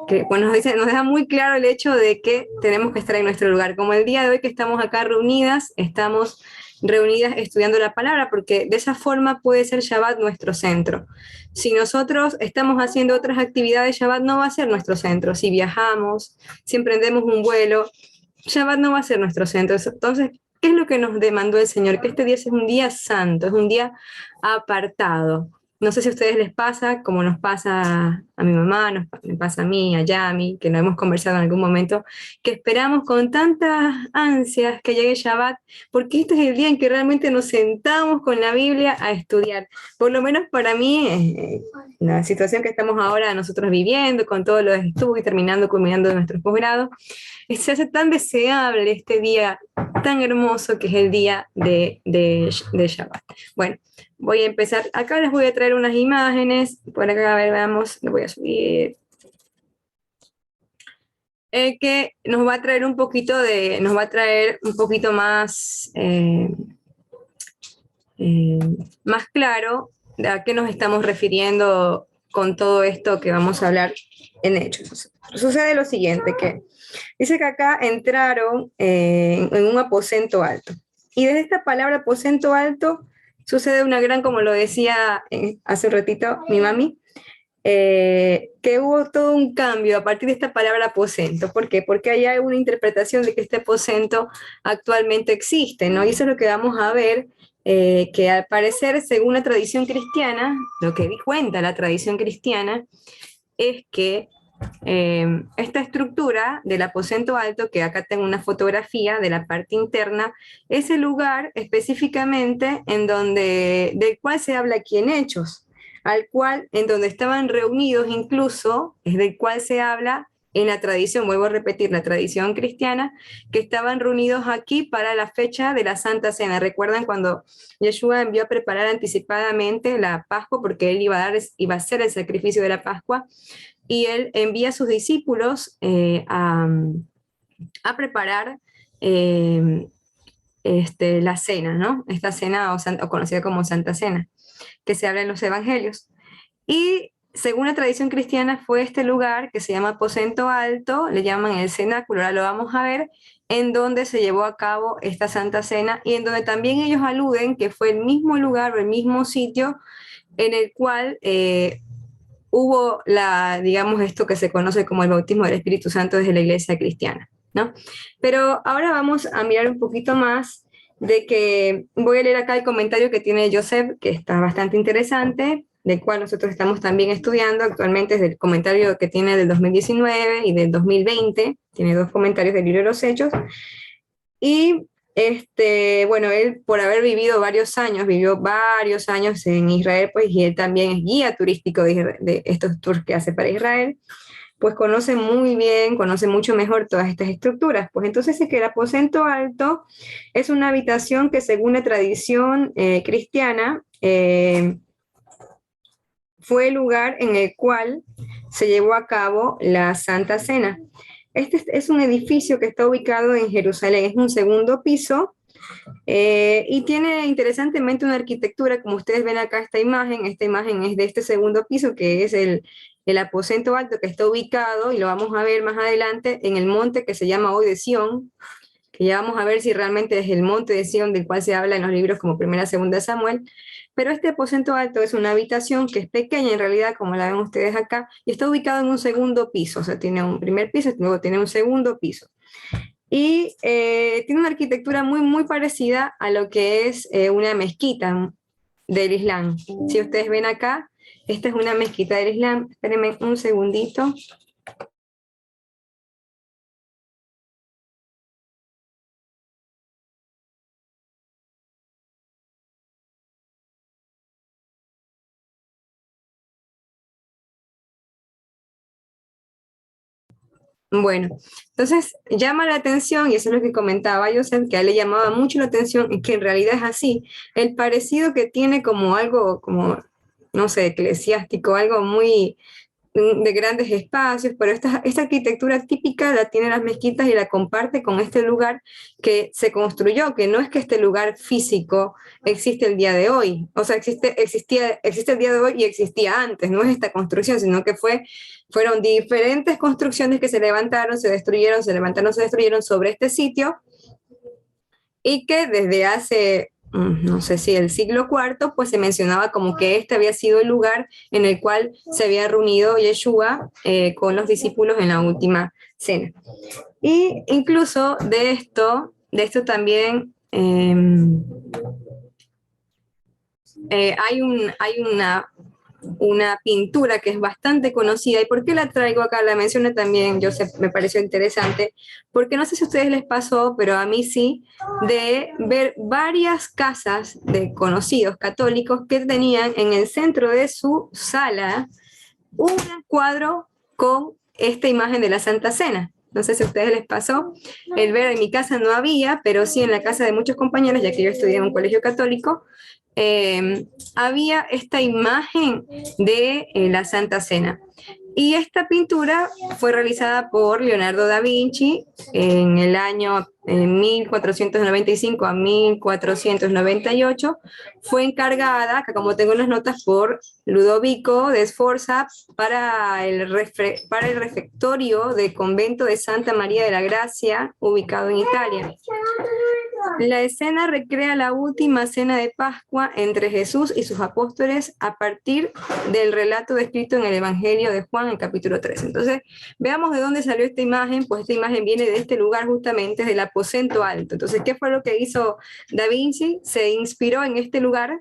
que bueno, nos deja muy claro el hecho de que tenemos que estar en nuestro lugar. Como el día de hoy que estamos acá reunidas, estamos reunidas estudiando la palabra, porque de esa forma puede ser Shabbat nuestro centro. Si nosotros estamos haciendo otras actividades, Shabbat no va a ser nuestro centro. Si viajamos, si emprendemos un vuelo, Shabbat no va a ser nuestro centro. Entonces, ¿qué es lo que nos demandó el Señor? Que este día es un día santo, es un día apartado. No sé si a ustedes les pasa, como nos pasa a mi mamá, me pasa a mí, a Yami, que lo hemos conversado en algún momento, que esperamos con tantas ansias que llegue Shabbat, porque este es el día en que realmente nos sentamos con la Biblia a estudiar. Por lo menos para mí, la situación que estamos ahora nosotros viviendo, con todos los estudios, culminando nuestros posgrados, se hace tan deseable este día tan hermoso que es el día de Shabbat. Bueno, voy a empezar. Acá les voy a traer unas imágenes. Por acá, a ver, veamos. Les voy a subir. Que nos va a traer un poquito más, más claro de a qué nos estamos refiriendo con todo esto que vamos a hablar en Hechos. Sucede lo siguiente, que dice que acá entraron en un aposento alto. Y desde esta palabra aposento alto sucede una gran, como lo decía hace un ratito mi mami, que hubo todo un cambio a partir de esta palabra aposento. ¿Por qué? Porque hay una interpretación de que este aposento actualmente existe, ¿no? Y eso es lo que vamos a ver, que al parecer, según la tradición cristiana, lo que cuenta la tradición cristiana, es que esta estructura del aposento alto, que acá tengo una fotografía de la parte interna, es el lugar específicamente del cual se habla aquí en Hechos, en donde estaban reunidos incluso, es del cual se habla en la tradición, vuelvo a repetir, la tradición cristiana, que estaban reunidos aquí para la fecha de la Santa Cena. ¿Recuerdan cuando Yeshua envió a preparar anticipadamente la Pascua, porque él iba a hacer el sacrificio de la Pascua? Y él envía a sus discípulos a preparar la cena, ¿no? Esta cena, o conocida como Santa Cena, que se habla en los evangelios. Y según la tradición cristiana, fue este lugar que se llama Aposento Alto, le llaman el cenáculo, ahora lo vamos a ver, en donde se llevó a cabo esta Santa Cena y en donde también ellos aluden que fue el mismo lugar o el mismo sitio en el cual hubo digamos, esto que se conoce como el bautismo del Espíritu Santo desde la iglesia cristiana, ¿no? Pero ahora vamos a mirar un poquito más de que voy a leer acá el comentario que tiene Joseph, que está bastante interesante, del cual nosotros estamos también estudiando actualmente, es el comentario que tiene del 2019 y del 2020, tiene 2 comentarios del libro de los Hechos, y bueno, él por haber vivido vivió varios años en Israel, pues, y él también es guía turístico de estos tours que hace para Israel, pues conoce muy bien, conoce mucho mejor todas estas estructuras. Pues entonces es que el aposento alto es una habitación que según la tradición cristiana fue el lugar en el cual se llevó a cabo la Santa Cena. Este es un edificio que está ubicado en Jerusalén, es un segundo piso Y tiene interesantemente una arquitectura, como ustedes ven acá esta imagen es de este segundo piso, que es el aposento alto que está ubicado, y lo vamos a ver más adelante, en el monte que se llama hoy de Sión, que ya vamos a ver si realmente es el monte de Sión del cual se habla en los libros como Primera y Segunda de Samuel. Pero este aposento alto es una habitación que es pequeña en realidad, como la ven ustedes acá, y está ubicado en un segundo piso, o sea, tiene un primer piso y luego tiene un segundo piso. Y tiene una arquitectura muy parecida a lo que es una mezquita del Islam. Si ustedes ven acá, esta es una mezquita del Islam. Espérenme un segundito. Bueno, entonces llama la atención, y eso es lo que comentaba Joseph, que a él le llamaba mucho la atención, y que en realidad es así, el parecido que tiene como algo, como, no sé, eclesiástico, algo muy de grandes espacios, pero esta arquitectura típica la tienen las mezquitas y la comparte con este lugar que se construyó, que no es que este lugar físico existe el día de hoy, o sea, existe el día de hoy y existía antes, no es esta construcción, sino que fueron diferentes construcciones que se levantaron, se destruyeron, se levantaron, se destruyeron sobre este sitio, y que desde hace, no sé si el siglo IV, pues se mencionaba como que este había sido el lugar en el cual se había reunido Yeshua con los discípulos en la última cena. Y incluso de esto también hay una pintura que es bastante conocida. ¿Y por qué la traigo acá? La mencioné también, Joseph, me pareció interesante, porque no sé si a ustedes les pasó, pero a mí sí, de ver varias casas de conocidos católicos que tenían en el centro de su sala un cuadro con esta imagen de la Santa Cena. No sé si a ustedes les pasó, el ver en mi casa no había, pero sí en la casa de muchos compañeros, ya que yo estudié en un colegio católico, había esta imagen de la Santa Cena. Y esta pintura fue realizada por Leonardo da Vinci en el año 1495 a 1498. Fue encargada, acá como tengo las notas, por Ludovico de Sforza para el refectorio del convento de Santa María de la Gracia, ubicado en Italia. La escena recrea la última cena de Pascua entre Jesús y sus apóstoles a partir del relato descrito en el Evangelio de Juan, en capítulo 3. Entonces, veamos de dónde salió esta imagen. Pues esta imagen viene de este lugar, justamente del aposento alto. Entonces, ¿qué fue lo que hizo Da Vinci? Se inspiró en este lugar,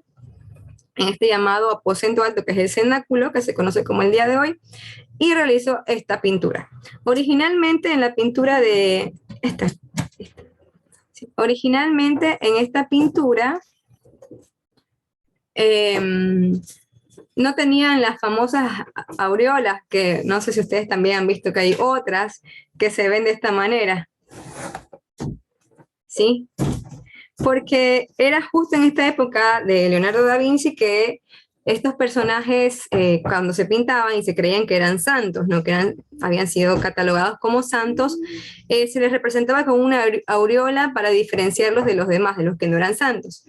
en este llamado aposento alto, que es el cenáculo, que se conoce como el día de hoy, y realizó esta pintura. Originalmente en la pintura de originalmente en esta pintura no tenían las famosas aureolas, que no sé si ustedes también han visto que hay otras que se ven de esta manera. ¿Sí? Porque era justo en esta época de Leonardo da Vinci que estos personajes, cuando se pintaban y se creían que eran santos, ¿no? Que habían sido catalogados como santos, se les representaba con una aureola para diferenciarlos de los demás, de los que no eran santos.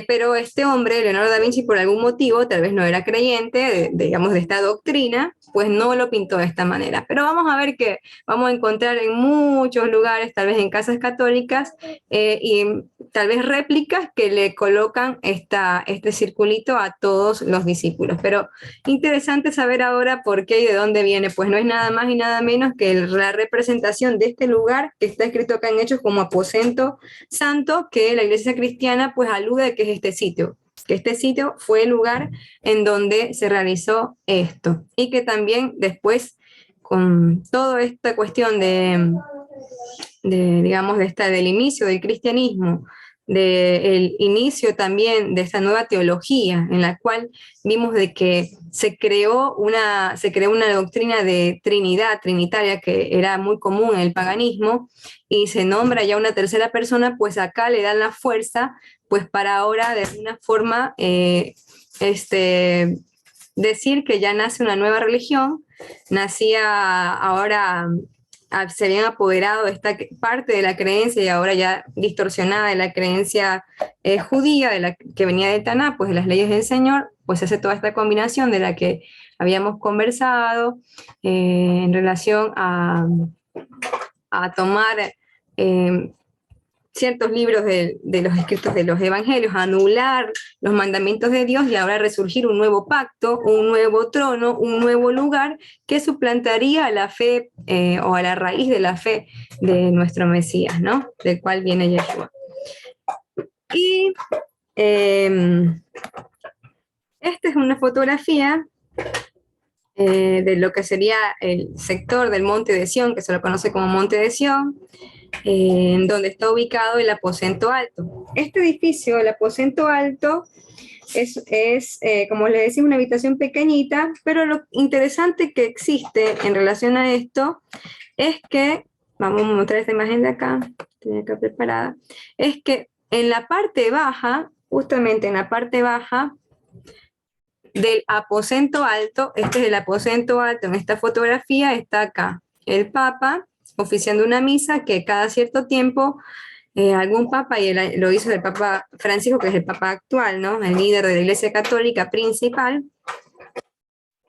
Pero este hombre, Leonardo da Vinci, por algún motivo, tal vez no era creyente, digamos, de esta doctrina, pues no lo pintó de esta manera. Pero vamos a ver que vamos a encontrar en muchos lugares, tal vez en casas católicas, y tal vez réplicas que le colocan este circulito a todos los discípulos. Pero interesante saber ahora por qué y de dónde viene. Pues no es nada más y nada menos que la representación de este lugar que está escrito acá en Hechos como aposento santo, que la iglesia cristiana pues alude a que es este sitio, que este sitio fue el lugar en donde se realizó esto, y que también después, con toda esta cuestión digamos, del inicio del cristianismo, del inicio también de esta nueva teología, en la cual vimos de que se creó una doctrina de Trinidad, trinitaria, que era muy común en el paganismo, y se nombra ya una tercera persona, pues acá le dan la fuerza, pues para ahora de alguna forma decir que ya nace una nueva religión. Nacía ahora se habían apoderado de esta parte de la creencia y ahora ya distorsionada de la creencia judía, que venía del Taná, pues de las leyes del Señor, pues se hace toda esta combinación de la que habíamos conversado en relación a tomar ciertos libros de los escritos de los evangelios, anular los mandamientos de Dios y ahora resurgir un nuevo pacto, un nuevo trono, un nuevo lugar que suplantaría a la fe o a la raíz de la fe de nuestro Mesías, ¿no? Del cual viene Yeshua. Y esta es una fotografía de lo que sería el sector del Monte de Sión, que se lo conoce como Monte de Sión, en donde está ubicado el aposento alto. Este edificio, el aposento alto, es como les decía, una habitación pequeñita, pero lo interesante que existe en relación a esto es que, vamos a mostrar esta imagen de acá, tenía acá preparada, es que en la parte baja, justamente en la parte baja del aposento alto, este es el aposento alto, en esta fotografía está acá el Papa oficiando una misa que cada cierto tiempo algún papa, y lo hizo el Papa Francisco, que es el Papa actual, ¿no? El líder de la Iglesia Católica principal,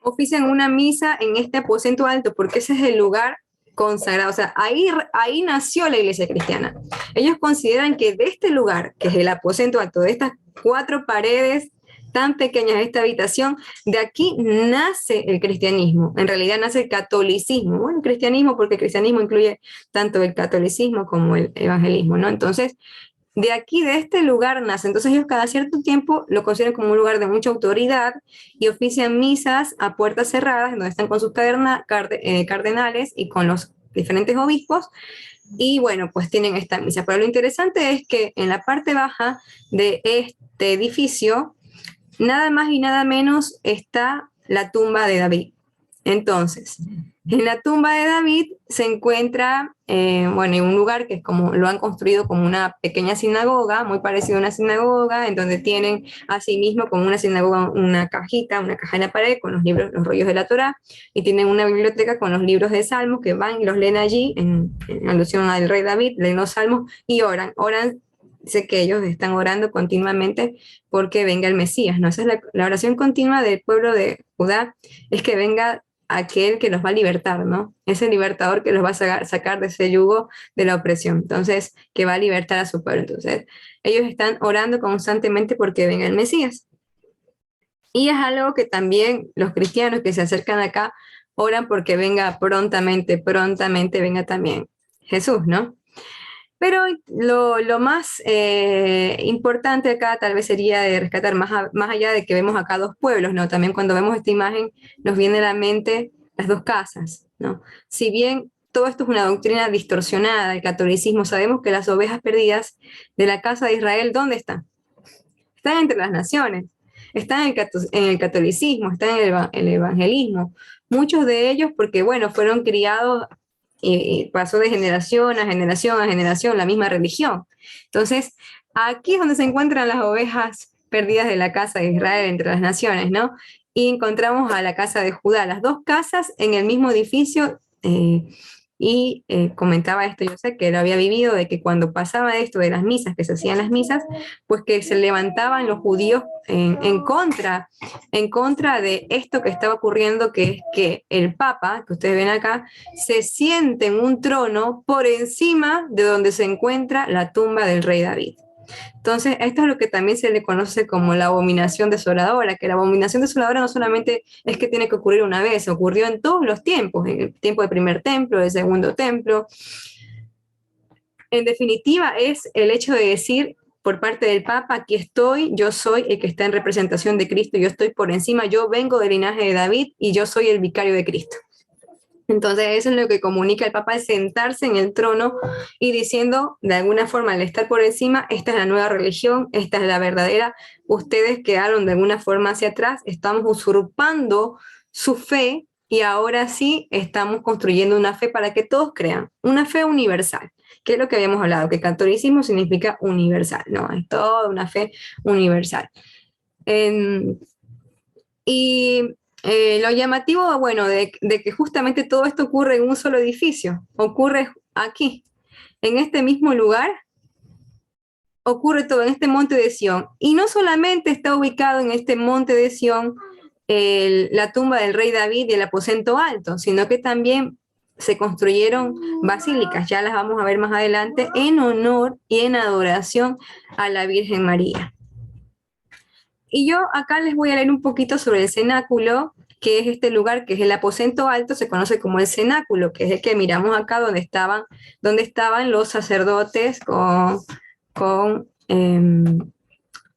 ofician una misa en este aposento alto, porque ese es el lugar consagrado, o sea, ahí nació la Iglesia cristiana. Ellos consideran que de este lugar, que es el aposento alto, de estas 4 paredes tan pequeñas de esta habitación, de aquí nace el cristianismo, en realidad nace el catolicismo, bueno, el cristianismo, porque el cristianismo incluye tanto el catolicismo como el evangelismo, ¿no? Entonces, de aquí, de este lugar nace. Entonces ellos cada cierto tiempo lo consideran como un lugar de mucha autoridad y ofician misas a puertas cerradas, donde están con sus cardenales y con los diferentes obispos. Y bueno, pues tienen esta misa. Pero lo interesante es que en la parte baja de este edificio, nada más y nada menos está la tumba de David. Entonces, en la tumba de David se encuentra, bueno, en un lugar que es como, lo han construido como una pequeña sinagoga, muy parecido a una sinagoga, en donde tienen asimismo como una sinagoga, una cajita, una caja en la pared con los libros, los rollos de la Torá, y tienen una biblioteca con los libros de Salmos que van y los leen allí, en alusión al rey David, leen los Salmos y oran. Sé que ellos están orando continuamente porque venga el Mesías, ¿no? Esa es la oración continua del pueblo de Judá, es que venga aquel que los va a libertar, ¿no? Ese libertador que los va a sacar de ese yugo de la opresión, entonces, que va a libertar a su pueblo. Entonces, ellos están orando constantemente porque venga el Mesías. Y es algo que también los cristianos que se acercan acá oran porque venga prontamente venga también Jesús, ¿no? Pero lo más importante acá tal vez sería de rescatar, más allá de que vemos acá 2 pueblos, ¿no? También cuando vemos esta imagen nos viene a la mente las 2 casas, ¿no? Si bien todo esto es una doctrina distorsionada, el catolicismo, sabemos que las ovejas perdidas de la casa de Israel, ¿dónde están? Están entre las naciones, están en el catolicismo, están en el evangelismo. Muchos de ellos porque, bueno, fueron criados y pasó de generación a generación a generación la misma religión. Entonces, aquí es donde se encuentran las ovejas perdidas de la casa de Israel entre las naciones, ¿no? Y encontramos a la casa de Judá, las 2 casas en el mismo edificio. Comentaba esto, yo sé que lo había vivido, de que cuando pasaba esto de las misas, que se hacían las misas, pues que se levantaban los judíos en contra de esto que estaba ocurriendo, que es que el Papa, que ustedes ven acá, se siente en un trono por encima de donde se encuentra la tumba del rey David. Entonces, esto es lo que también se le conoce como la abominación desoladora, que la abominación desoladora no solamente es que tiene que ocurrir una vez, ocurrió en todos los tiempos, en el tiempo del primer templo, del segundo templo. En definitiva, es el hecho de decir por parte del Papa, aquí estoy, yo soy el que está en representación de Cristo, yo estoy por encima, yo vengo del linaje de David y yo soy el vicario de Cristo. Entonces eso es lo que comunica el Papa, es sentarse en el trono y diciendo, de alguna forma, al estar por encima, esta es la nueva religión, esta es la verdadera, ustedes quedaron de alguna forma hacia atrás, estamos usurpando su fe y ahora sí estamos construyendo una fe para que todos crean, una fe universal, que es lo que habíamos hablado, que catolicismo significa universal, ¿no? Es toda una fe universal. Y lo llamativo, bueno, de que justamente todo esto ocurre en un solo edificio, ocurre aquí, en este mismo lugar, ocurre todo en este monte de Sión. Y no solamente está ubicado en este monte de Sión la tumba del rey David y el aposento alto, sino que también se construyeron basílicas, ya las vamos a ver más adelante, en honor y en adoración a la Virgen María. Y yo acá les voy a leer un poquito sobre el cenáculo, que es este lugar, que es el aposento alto, se conoce como el cenáculo, que es el que miramos acá donde estaban los sacerdotes con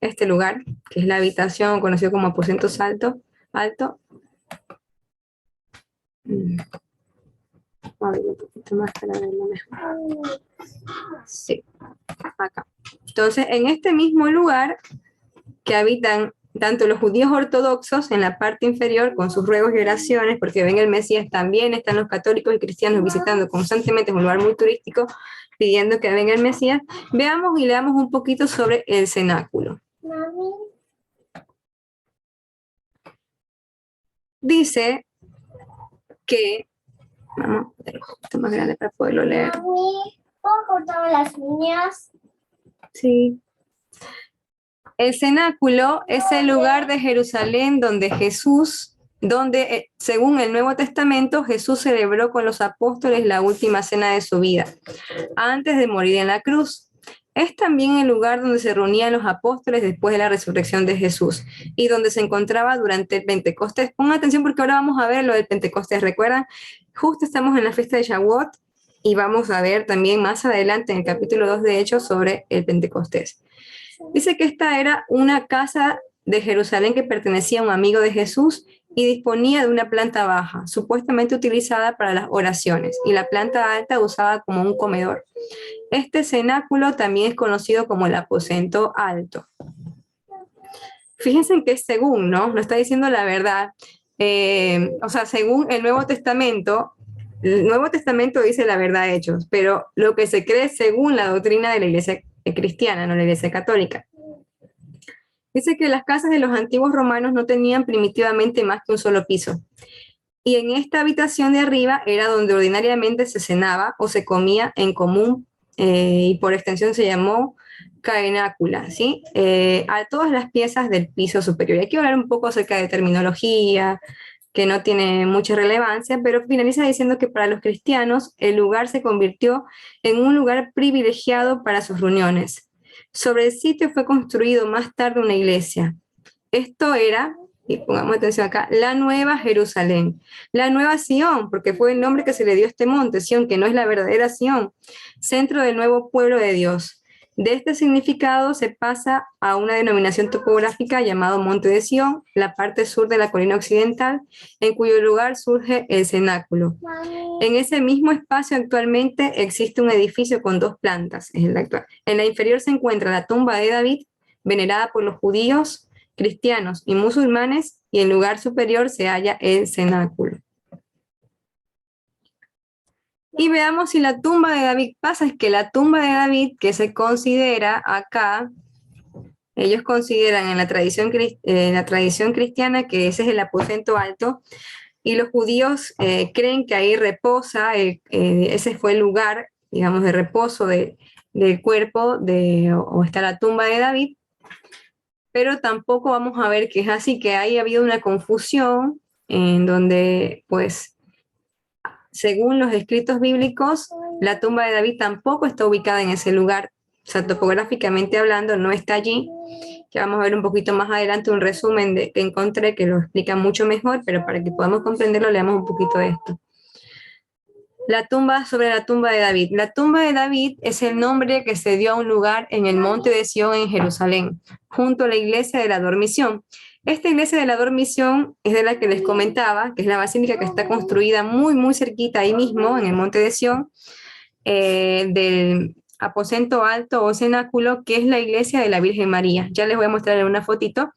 este lugar, que es la habitación conocido como aposento alto. A ver, un poquito más para verlo mejor. Sí, acá. Entonces, en este mismo lugar que habitan tanto los judíos ortodoxos en la parte inferior con sus ruegos y oraciones, porque ven el Mesías, también están los católicos y cristianos visitando constantemente, es un lugar muy turístico, pidiendo que venga el Mesías. Veamos y leamos un poquito sobre el cenáculo. Dice que, vamos a ver un poquito más grande para poderlo leer. ¿Puedo cortarme las uñas? Sí. El cenáculo es el lugar de Jerusalén donde según el Nuevo Testamento, Jesús celebró con los apóstoles la última cena de su vida, antes de morir en la cruz. Es también el lugar donde se reunían los apóstoles después de la resurrección de Jesús y donde se encontraba durante el Pentecostés. Pongan atención porque ahora vamos a ver lo del Pentecostés. ¿Recuerdan? Justo estamos en la fiesta de Shavuot y vamos a ver también más adelante en el capítulo 2 de Hechos sobre el Pentecostés. Dice que esta era una casa de Jerusalén que pertenecía a un amigo de Jesús y disponía de una planta baja, supuestamente utilizada para las oraciones, y la planta alta usada como un comedor. Este cenáculo también es conocido como el aposento alto. Fíjense que es según, ¿no? No está diciendo la verdad. O sea, según el Nuevo Testamento dice la verdad de Hechos, pero lo que se cree según la doctrina de la Iglesia cristiana, no la Iglesia católica. Dice que las casas de los antiguos romanos no tenían primitivamente más que un solo piso. Y en esta habitación de arriba era donde ordinariamente se cenaba o se comía en común, y por extensión se llamó caenácula, ¿sí? A todas las piezas del piso superior. Y aquí voy a hablar un poco acerca de terminología, que no tiene mucha relevancia, pero finaliza diciendo que para los cristianos el lugar se convirtió en un lugar privilegiado para sus reuniones. Sobre el sitio fue construido más tarde una iglesia. Esto era, y pongamos atención acá, la Nueva Jerusalén, la Nueva Sión, porque fue el nombre que se le dio a este monte, Sión, que no es la verdadera Sión, centro del nuevo pueblo de Dios. De este significado se pasa a una denominación topográfica llamado Monte de Sión, la parte sur de la colina occidental, en cuyo lugar surge el cenáculo. En ese mismo espacio actualmente existe un edificio con 2 plantas, es el actual. En la inferior se encuentra la tumba de David, venerada por los judíos, cristianos y musulmanes, y en lugar superior se halla el cenáculo. Y veamos si la tumba de David pasa. Es que la tumba de David, que se considera acá, ellos consideran en la tradición cristiana que ese es el aposento alto, y los judíos creen que ahí reposa, ese fue el lugar, digamos, de reposo del cuerpo, o está la tumba de David, pero tampoco vamos a ver que es así, que ahí ha habido una confusión en donde, pues, según los escritos bíblicos, la tumba de David tampoco está ubicada en ese lugar. O sea, topográficamente hablando, no está allí. Ya vamos a ver un poquito más adelante un resumen que encontré que lo explica mucho mejor, pero para que podamos comprenderlo, leamos un poquito de esto. Sobre la tumba de David. La tumba de David es el nombre que se dio a un lugar en el monte de Sión en Jerusalén, junto a la iglesia de la Dormición. Esta iglesia de la Dormición es de la que les comentaba, que es la basílica que está construida muy, muy cerquita ahí mismo, en el monte de Sión, del aposento alto o cenáculo, que es la iglesia de la Virgen María. Ya les voy a mostrar una fotito.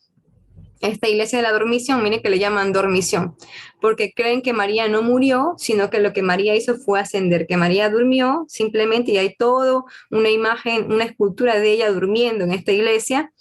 Esta iglesia de la Dormición, miren que le llaman Dormición, porque creen que María no murió, sino que lo que María hizo fue ascender, que María durmió simplemente, y hay toda una imagen, una escultura de ella durmiendo en esta iglesia,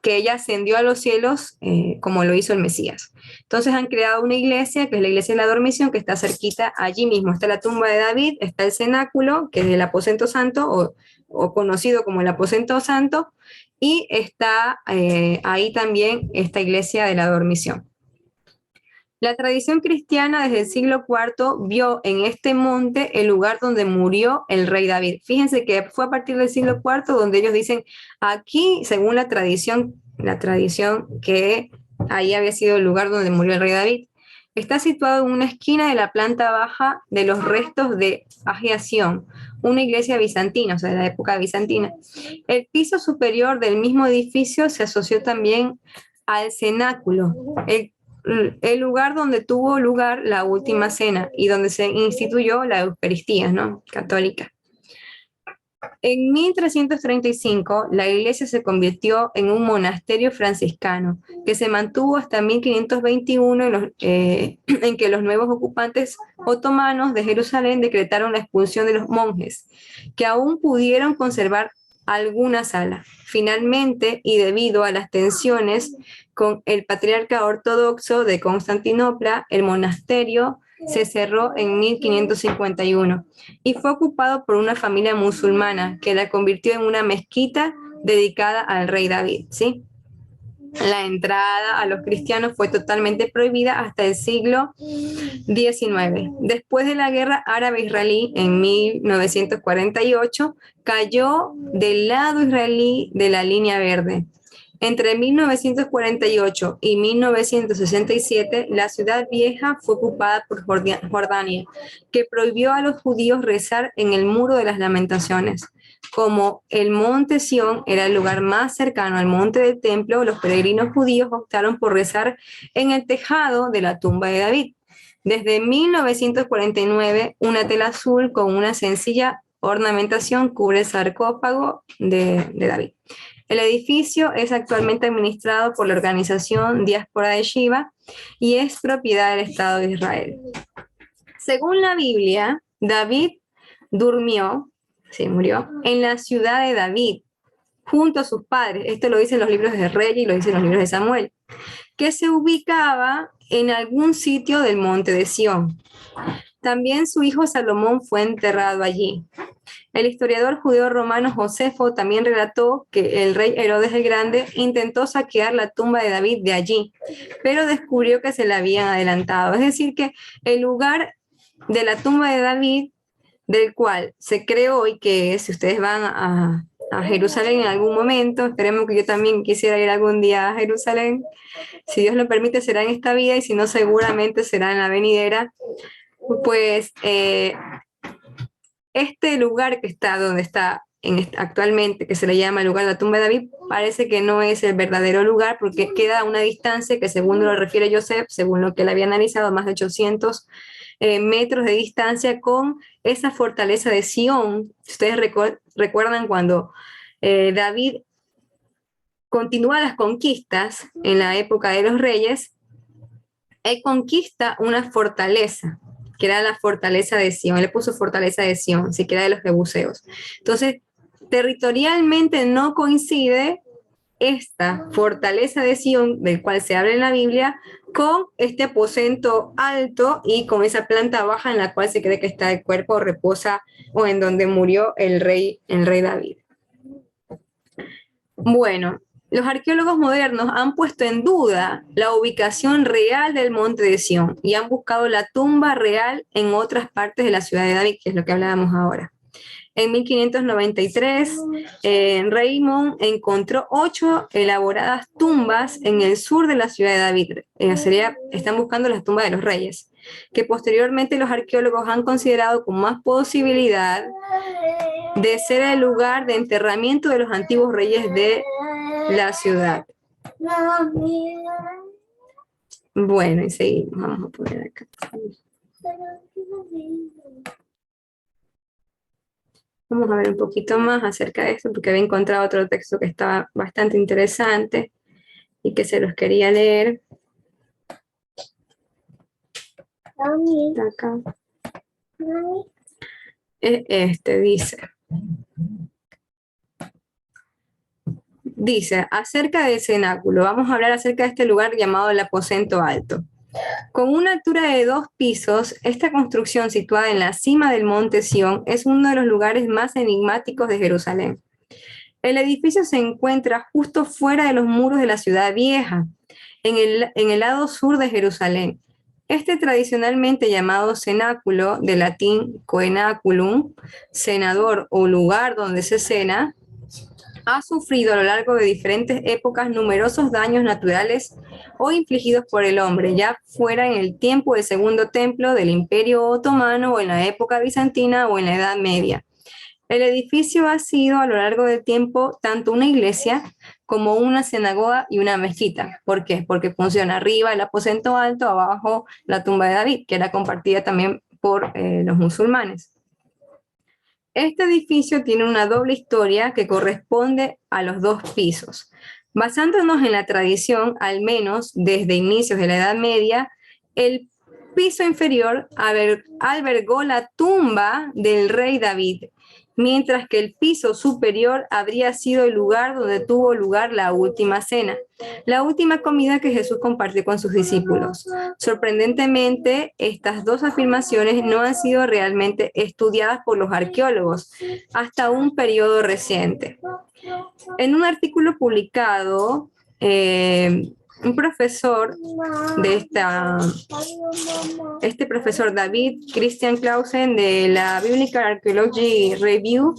que ella ascendió a los cielos como lo hizo el Mesías. Entonces han creado una iglesia, que es la iglesia de la dormición, que está cerquita allí mismo. Está la tumba de David, está el cenáculo, que es el aposento santo, o conocido como el aposento santo, y está ahí también esta iglesia de la dormición. La tradición cristiana desde el siglo IV vio en este monte el lugar donde murió el rey David. Fíjense que fue a partir del siglo IV donde ellos dicen, aquí, según la tradición que ahí había sido el lugar donde murió el rey David, está situado en una esquina de la planta baja de los restos de Agiación, una iglesia bizantina, o sea, de la época bizantina. El piso superior del mismo edificio se asoció también al cenáculo, el lugar donde tuvo lugar la última cena y donde se instituyó la Eucaristía, ¿no?, católica. En 1335, la iglesia se convirtió en un monasterio franciscano que se mantuvo hasta 1521 en que los nuevos ocupantes otomanos de Jerusalén decretaron la expulsión de los monjes, que aún pudieron conservar alguna sala. Finalmente, y debido a las tensiones con el patriarca ortodoxo de Constantinopla, el monasterio se cerró en 1551 y fue ocupado por una familia musulmana que la convirtió en una mezquita dedicada al rey David, ¿sí? La entrada a los cristianos fue totalmente prohibida hasta el siglo XIX. Después de la guerra árabe-israelí en 1948, cayó del lado israelí de la línea verde. Entre 1948 y 1967, la ciudad vieja fue ocupada por Jordania, que prohibió a los judíos rezar en el Muro de las Lamentaciones. Como el monte Sión era el lugar más cercano al monte del templo, los peregrinos judíos optaron por rezar en el tejado de la tumba de David. Desde 1949, una tela azul con una sencilla ornamentación cubre el sarcófago de David. El edificio es actualmente administrado por la organización Diáspora de Shiva y es propiedad del Estado de Israel. Según la Biblia, David murió en la ciudad de David, junto a sus padres. Esto lo dicen los libros de Reyes y lo dicen los libros de Samuel, que se ubicaba en algún sitio del monte de Sión. También su hijo Salomón fue enterrado allí. El historiador judeo romano Josefo también relató que el rey Herodes el Grande intentó saquear la tumba de David de allí, pero descubrió que se la habían adelantado. Es decir, que el lugar de la tumba de David, del cual se cree hoy que si ustedes van a Jerusalén en algún momento, esperemos que yo también quisiera ir algún día a Jerusalén, si Dios lo permite será en esta vida y si no seguramente será en la venidera, pues este lugar que está donde está actualmente, que se le llama el lugar de la tumba de David, parece que no es el verdadero lugar porque queda a una distancia que, según lo refiere Joseph, según lo que él había analizado, más de 800 metros de distancia con esa fortaleza de Sión. Ustedes recuerdan cuando David continúa las conquistas en la época de los reyes, él conquista una fortaleza, que era la fortaleza de Sión. Él le puso fortaleza de Sión, si que era de los jebuseos. Entonces, territorialmente no coincide esta fortaleza de Sión, del cual se habla en la Biblia, con este aposento alto y con esa planta baja en la cual se cree que está el cuerpo, reposa, o en donde murió el rey David. Bueno, los arqueólogos modernos han puesto en duda la ubicación real del monte de Sión y han buscado la tumba real en otras partes de la ciudad de David, que es lo que hablábamos ahora. En 1593, Raymond encontró 8 elaboradas tumbas en el sur de la ciudad de David. Están buscando las tumbas de los reyes, que posteriormente los arqueólogos han considerado con más posibilidad de ser el lugar de enterramiento de los antiguos reyes de la ciudad. Bueno, y seguimos. Vamos a poner acá. Vamos a ver un poquito más acerca de esto, porque había encontrado otro texto que estaba bastante interesante y que se los quería leer. Está acá. Este dice. dice acerca del cenáculo, vamos a hablar acerca de este lugar llamado el aposento alto. Con una altura de 2 pisos, esta construcción situada en la cima del monte Sión es uno de los lugares más enigmáticos de Jerusalén. El edificio se encuentra justo fuera de los muros de la ciudad vieja, en el lado sur de Jerusalén. Este tradicionalmente llamado cenáculo, de latín coenaculum, cenador o lugar donde se cena, ha sufrido a lo largo de diferentes épocas numerosos daños naturales o infligidos por el hombre, ya fuera en el tiempo del Segundo Templo del Imperio Otomano o en la época bizantina o en la Edad Media. El edificio ha sido a lo largo del tiempo tanto una iglesia como una sinagoga y una mezquita. ¿Por qué? Porque funciona arriba el aposento alto, abajo la tumba de David, que era compartida también por los musulmanes. Este edificio tiene una doble historia que corresponde a los 2 pisos. Basándonos en la tradición, al menos desde inicios de la Edad Media, el piso inferior albergó la tumba del rey David, mientras que el piso superior habría sido el lugar donde tuvo lugar la última cena, la última comida que Jesús compartió con sus discípulos. Sorprendentemente, estas 2 afirmaciones no han sido realmente estudiadas por los arqueólogos hasta un periodo reciente. En un artículo publicado, un profesor de este profesor David Christian Clausen de la Biblical Archaeology Review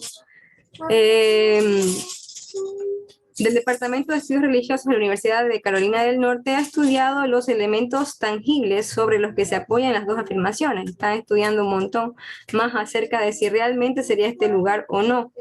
del Departamento de Estudios Religiosos de la Universidad de Carolina del Norte ha estudiado los elementos tangibles sobre los que se apoyan las 2 afirmaciones. Están estudiando un montón más acerca de si realmente sería este lugar o no.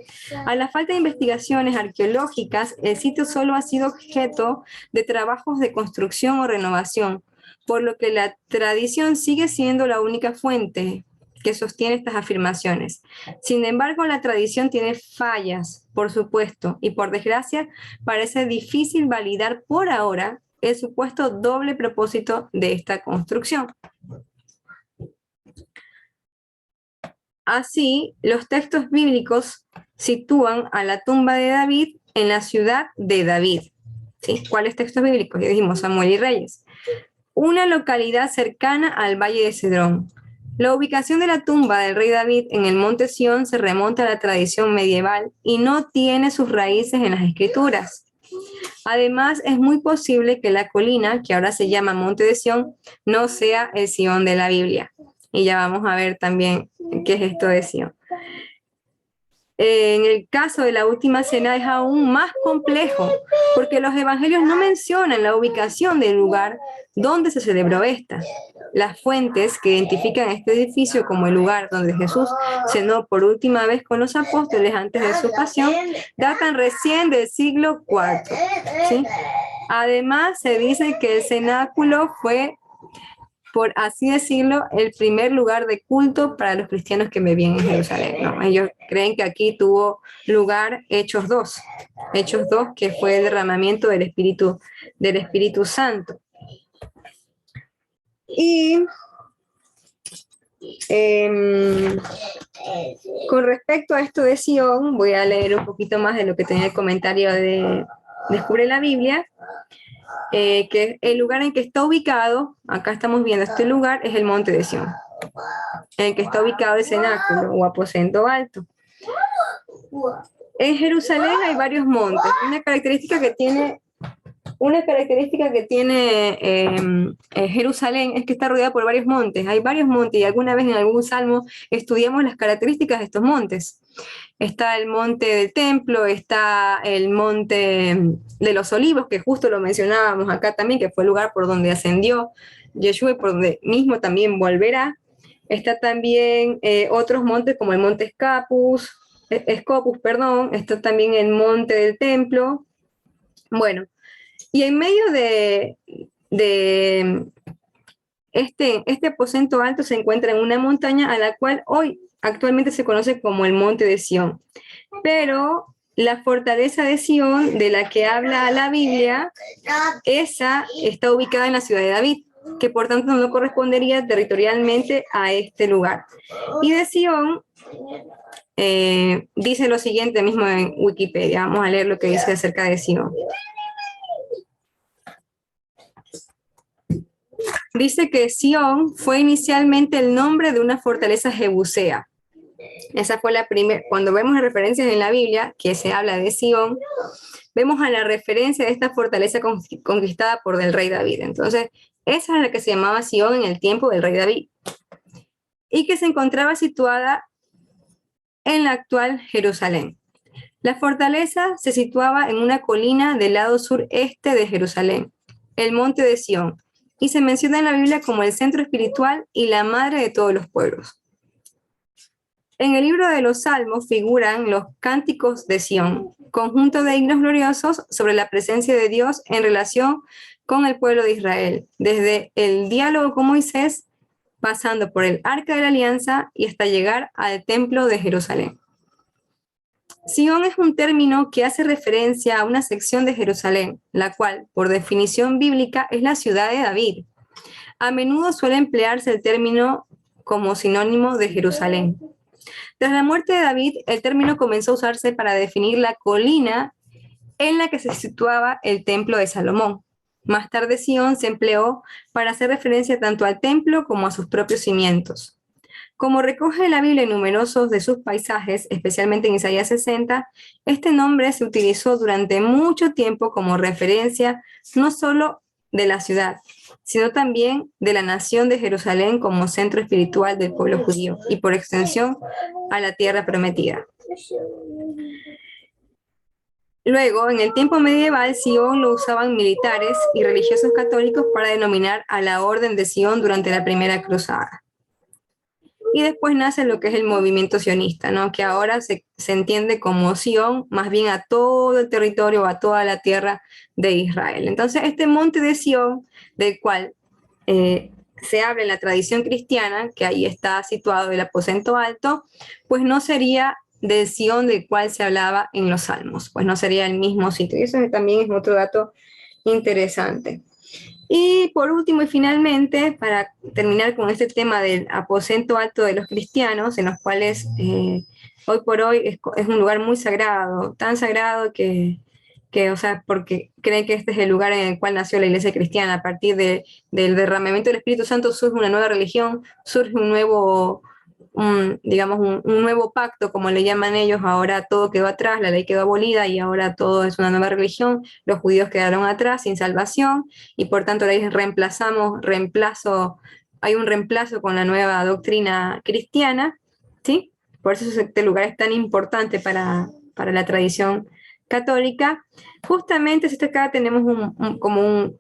A la falta de investigaciones arqueológicas, el sitio solo ha sido objeto de trabajos de construcción o renovación, por lo que la tradición sigue siendo la única fuente que sostiene estas afirmaciones. Sin embargo, la tradición tiene fallas, por supuesto, y por desgracia parece difícil validar por ahora el supuesto doble propósito de esta construcción. Así, los textos bíblicos sitúan a la tumba de David en la ciudad de David. ¿Sí? ¿Cuáles textos bíblicos? Ya dijimos Samuel y Reyes. Una localidad cercana al valle de Cedrón. La ubicación de la tumba del rey David en el monte Sión se remonta a la tradición medieval y no tiene sus raíces en las escrituras. Además, es muy posible que la colina, que ahora se llama Monte de Sión, no sea el Sión de la Biblia. Y ya vamos a ver también qué es esto de Sión. En el caso de la última cena es aún más complejo, porque los evangelios no mencionan la ubicación del lugar donde se celebró esta. Las fuentes que identifican este edificio como el lugar donde Jesús cenó por última vez con los apóstoles antes de su pasión datan recién del siglo IV. ¿Sí? Además, se dice que el cenáculo fue, por así decirlo, el primer lugar de culto para los cristianos que vivían en Jerusalén, ¿no? Ellos creen que aquí tuvo lugar Hechos 2, que fue el derramamiento del Espíritu Santo. Y con respecto a esto de Sion, voy a leer un poquito más de lo que tenía el comentario de Descubre la Biblia. Que el lugar en que está ubicado, acá estamos viendo este lugar, es el monte de Sión, en el que está ubicado el cenáculo o aposento alto. En Jerusalén hay varios montes. Una característica que tiene Jerusalén es que está rodeada por varios montes. Hay varios montes y alguna vez en algún salmo estudiamos las características de estos montes. Está el monte del templo, está el monte de los olivos, que justo lo mencionábamos acá también, que fue el lugar por donde ascendió Yeshua y por donde mismo también volverá. Está también otros montes como el monte Scopus, está también el monte del templo. Bueno, y en medio de este aposento alto se encuentra en una montaña a la cual hoy actualmente se conoce como el monte de Sión. Pero la fortaleza de Sión, de la que habla la Biblia, esa está ubicada en la ciudad de David. que por tanto no correspondería territorialmente a este lugar. Y de Sion dice lo siguiente mismo en Wikipedia. Vamos a leer lo que dice acerca de Sion. Dice que Sion fue inicialmente el nombre de una fortaleza jebusea. Esa fue la primera. Cuando vemos referencias en la Biblia que se habla de Sion, vemos a la referencia de esta fortaleza conquistada por el rey David. Entonces, esa es la que se llamaba Sion en el tiempo del rey David y que se encontraba situada en la actual Jerusalén. La fortaleza se situaba en una colina del lado sureste de Jerusalén, el monte de Sion, y se menciona en la Biblia como el centro espiritual y la madre de todos los pueblos. En el libro de los Salmos figuran los cánticos de Sion, conjunto de himnos gloriosos sobre la presencia de Dios en relación con el pueblo de Israel, desde el diálogo con Moisés, pasando por el Arca de la Alianza y hasta llegar al Templo de Jerusalén. Sion es un término que hace referencia a una sección de Jerusalén, la cual, por definición bíblica, es la ciudad de David. A menudo suele emplearse el término como sinónimo de Jerusalén. Tras la muerte de David, el término comenzó a usarse para definir la colina en la que se situaba el templo de Salomón. Más tarde, Sion se empleó para hacer referencia tanto al templo como a sus propios cimientos. Como recoge la Biblia en numerosos de sus paisajes, especialmente en Isaías 60, este nombre se utilizó durante mucho tiempo como referencia no solo de la ciudad, sino también de la nación de Jerusalén como centro espiritual del pueblo judío y por extensión a la tierra prometida. Luego, en el tiempo medieval, Sion lo usaban militares y religiosos católicos para denominar a la Orden de Sion durante la Primera Cruzada. Y después nace lo que es el movimiento sionista, ¿no? Que ahora se entiende como Sion, más bien a todo el territorio, a toda la tierra de Israel. Entonces, este monte de Sion, del cual se habla en la tradición cristiana, que ahí está situado el aposento alto, pues no sería del Sion del cual se hablaba en los Salmos, pues no sería el mismo sitio. Y eso también es otro dato interesante. Y por último y finalmente, para terminar con este tema del aposento alto de los cristianos, en los cuales hoy por hoy es un lugar muy sagrado, tan sagrado que, o sea, porque creen que este es el lugar en el cual nació la iglesia cristiana. A partir del derramamiento del Espíritu Santo surge una nueva religión, surge un nuevo, digamos, un nuevo pacto, como le llaman ellos. Ahora todo quedó atrás, la ley quedó abolida y ahora todo es una nueva religión. Los judíos quedaron atrás sin salvación y por tanto hay un reemplazo con la nueva doctrina cristiana, ¿sí? Por eso este lugar es tan importante para la tradición católica. Justamente si acá tenemos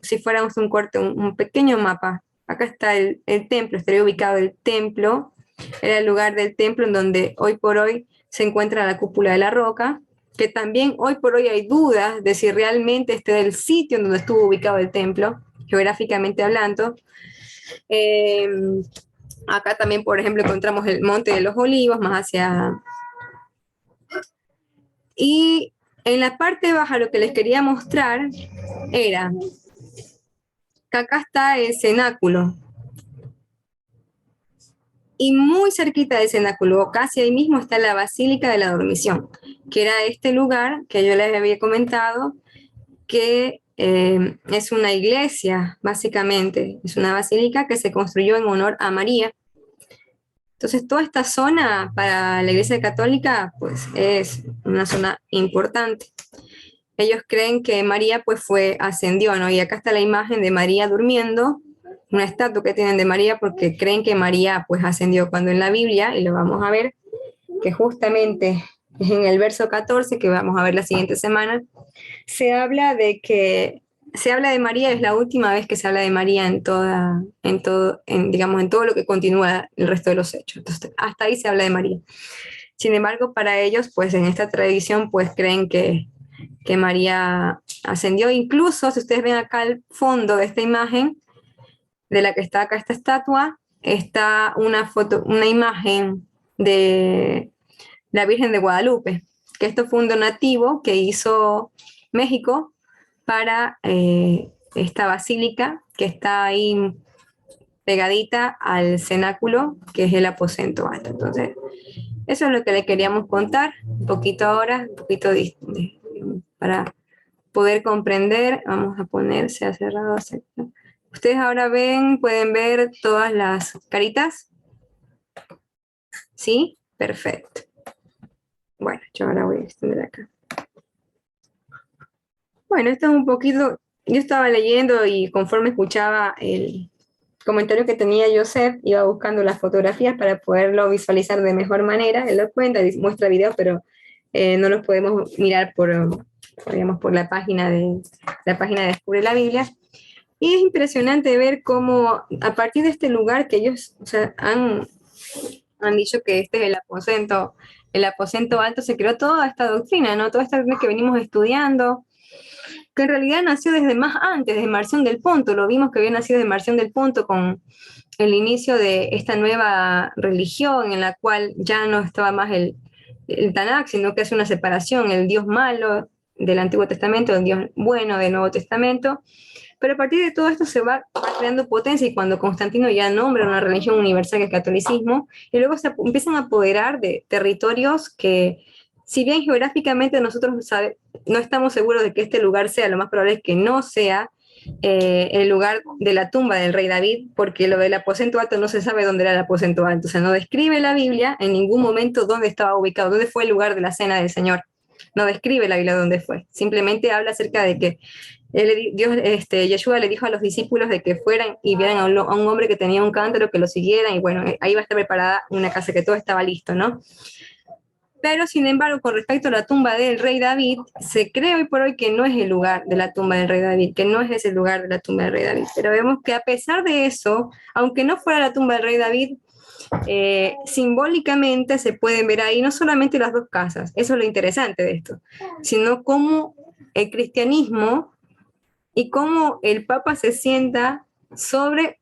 si fuéramos un pequeño mapa. Acá está el templo, estaría ubicado el templo. Era el lugar del templo en donde hoy por hoy se encuentra la cúpula de la roca, que también hoy por hoy hay dudas de si realmente este es el sitio en donde estuvo ubicado el templo, geográficamente hablando. Acá también, por ejemplo, encontramos el Monte de los Olivos, más hacia... Y en la parte baja lo que les quería mostrar era que acá está el cenáculo. Y muy cerquita del cenáculo, casi ahí mismo, está la Basílica de la Dormición, que era este lugar que yo les había comentado, que es una iglesia, básicamente. Es una basílica que se construyó en honor a María. Entonces, toda esta zona para la Iglesia Católica, pues, es una zona importante. Ellos creen que María, pues, ascendió, ¿no? Y acá está la imagen de María durmiendo, una estatua que tienen de María porque creen que María, pues, ascendió, cuando en la Biblia, y lo vamos a ver, que justamente es en el verso 14, que vamos a ver la siguiente semana, se habla de María, es la última vez que se habla de María en todo lo que continúa el resto de los hechos. Entonces, hasta ahí se habla de María. Sin embargo, para ellos, pues en esta tradición, pues creen que María ascendió. Incluso, si ustedes ven acá al fondo de esta imagen, de la que está acá esta estatua, está una imagen de la Virgen de Guadalupe, que esto fue un donativo que hizo México para esta basílica que está ahí pegadita al cenáculo, que es el aposento alto. Entonces, eso es lo que le queríamos contar, un poquito ahora, un poquito para poder comprender. Vamos a ponerse a cerrado, acepta. Ustedes ahora pueden ver todas las caritas. ¿Sí? Perfecto. Bueno, yo ahora voy a extender acá. Bueno, esto es un poquito, yo estaba leyendo y conforme escuchaba el comentario que tenía Joseph, iba buscando las fotografías para poderlo visualizar de mejor manera. Él lo cuenta, muestra videos, pero no los podemos mirar digamos, por la página de Descubre la Biblia. Y es impresionante ver cómo a partir de este lugar que ellos, o sea, han dicho que este es el aposento alto, se creó toda esta doctrina, ¿no? Toda esta doctrina que venimos estudiando, que en realidad nació desde más antes, desde Marción del Ponto. Lo vimos que había nacido de Marción del Ponto con el inicio de esta nueva religión en la cual ya no estaba más el Tanakh, sino que es una separación, el Dios malo del Antiguo Testamento, el Dios bueno del Nuevo Testamento. Pero a partir de todo esto se va creando potencia, y cuando Constantino ya nombra una religión universal que es el catolicismo, y luego se empiezan a apoderar de territorios que, si bien geográficamente nosotros no estamos seguros de que este lugar sea, lo más probable es que no sea el lugar de la tumba del rey David, porque lo del aposento alto no se sabe dónde era el aposento alto. O sea, no describe la Biblia en ningún momento dónde estaba ubicado, dónde fue el lugar de la cena del Señor. No describe la Biblia dónde fue. Simplemente habla acerca de que Yeshua le dijo a los discípulos de que fueran y vieran a un hombre que tenía un cántaro, que lo siguieran, y bueno, ahí va a estar preparada una casa, que todo estaba listo, ¿no? Pero, sin embargo, con respecto a la tumba del rey David, se cree hoy por hoy que no es el lugar de la tumba del rey David, que no es ese lugar de la tumba del rey David. Pero vemos que a pesar de eso, aunque no fuera la tumba del rey David, simbólicamente se pueden ver ahí no solamente las dos casas, eso es lo interesante de esto, sino cómo el cristianismo y cómo el Papa se sienta sobre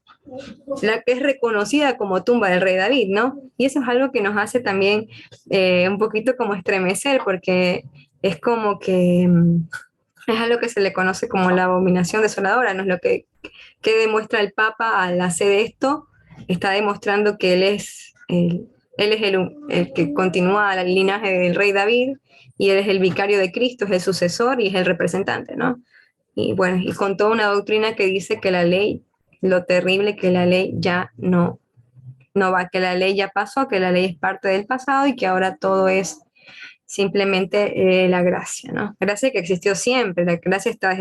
la que es reconocida como tumba del rey David, ¿no? Y eso es algo que nos hace también un poquito como estremecer, porque es como que es algo que se le conoce como la abominación desoladora, ¿no? Es lo que demuestra el Papa al hacer esto. Está demostrando que él es el que continúa el linaje del rey David, y él es el vicario de Cristo, es el sucesor y es el representante, ¿no? Y bueno, y con toda una doctrina que dice que la ley, lo terrible, que la ley ya no va, que la ley ya pasó, que la ley es parte del pasado y que ahora todo es simplemente la gracia, ¿no? Gracia que existió siempre, la gracia está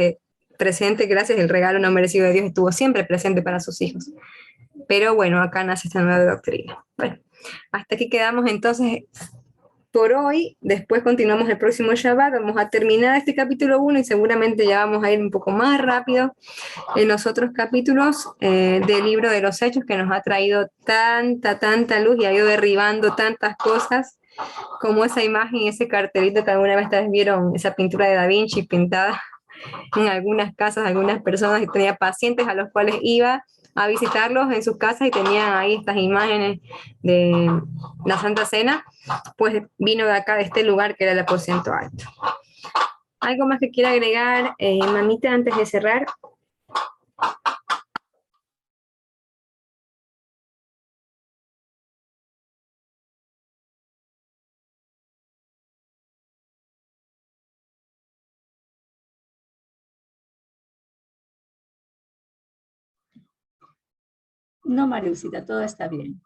presente, gracias, el regalo no merecido de Dios estuvo siempre presente para sus hijos. Pero bueno, acá nace esta nueva doctrina. Bueno, hasta aquí quedamos entonces por hoy. Después continuamos el próximo Shabbat. Vamos a terminar este capítulo 1 y seguramente ya vamos a ir un poco más rápido en los otros capítulos del libro de los Hechos, que nos ha traído tanta luz y ha ido derribando tantas cosas, como esa imagen, ese cartelito que alguna vez vieron, esa pintura de Da Vinci pintada en algunas casas, algunas personas, y tenía pacientes a los cuales iba a visitarlos en sus casas y tenían ahí estas imágenes de la Santa Cena. Pues vino de acá, de este lugar que era el aposento alto. ¿Algo más que quiera agregar, mamita, antes de cerrar? No, Mariusita, todo está bien.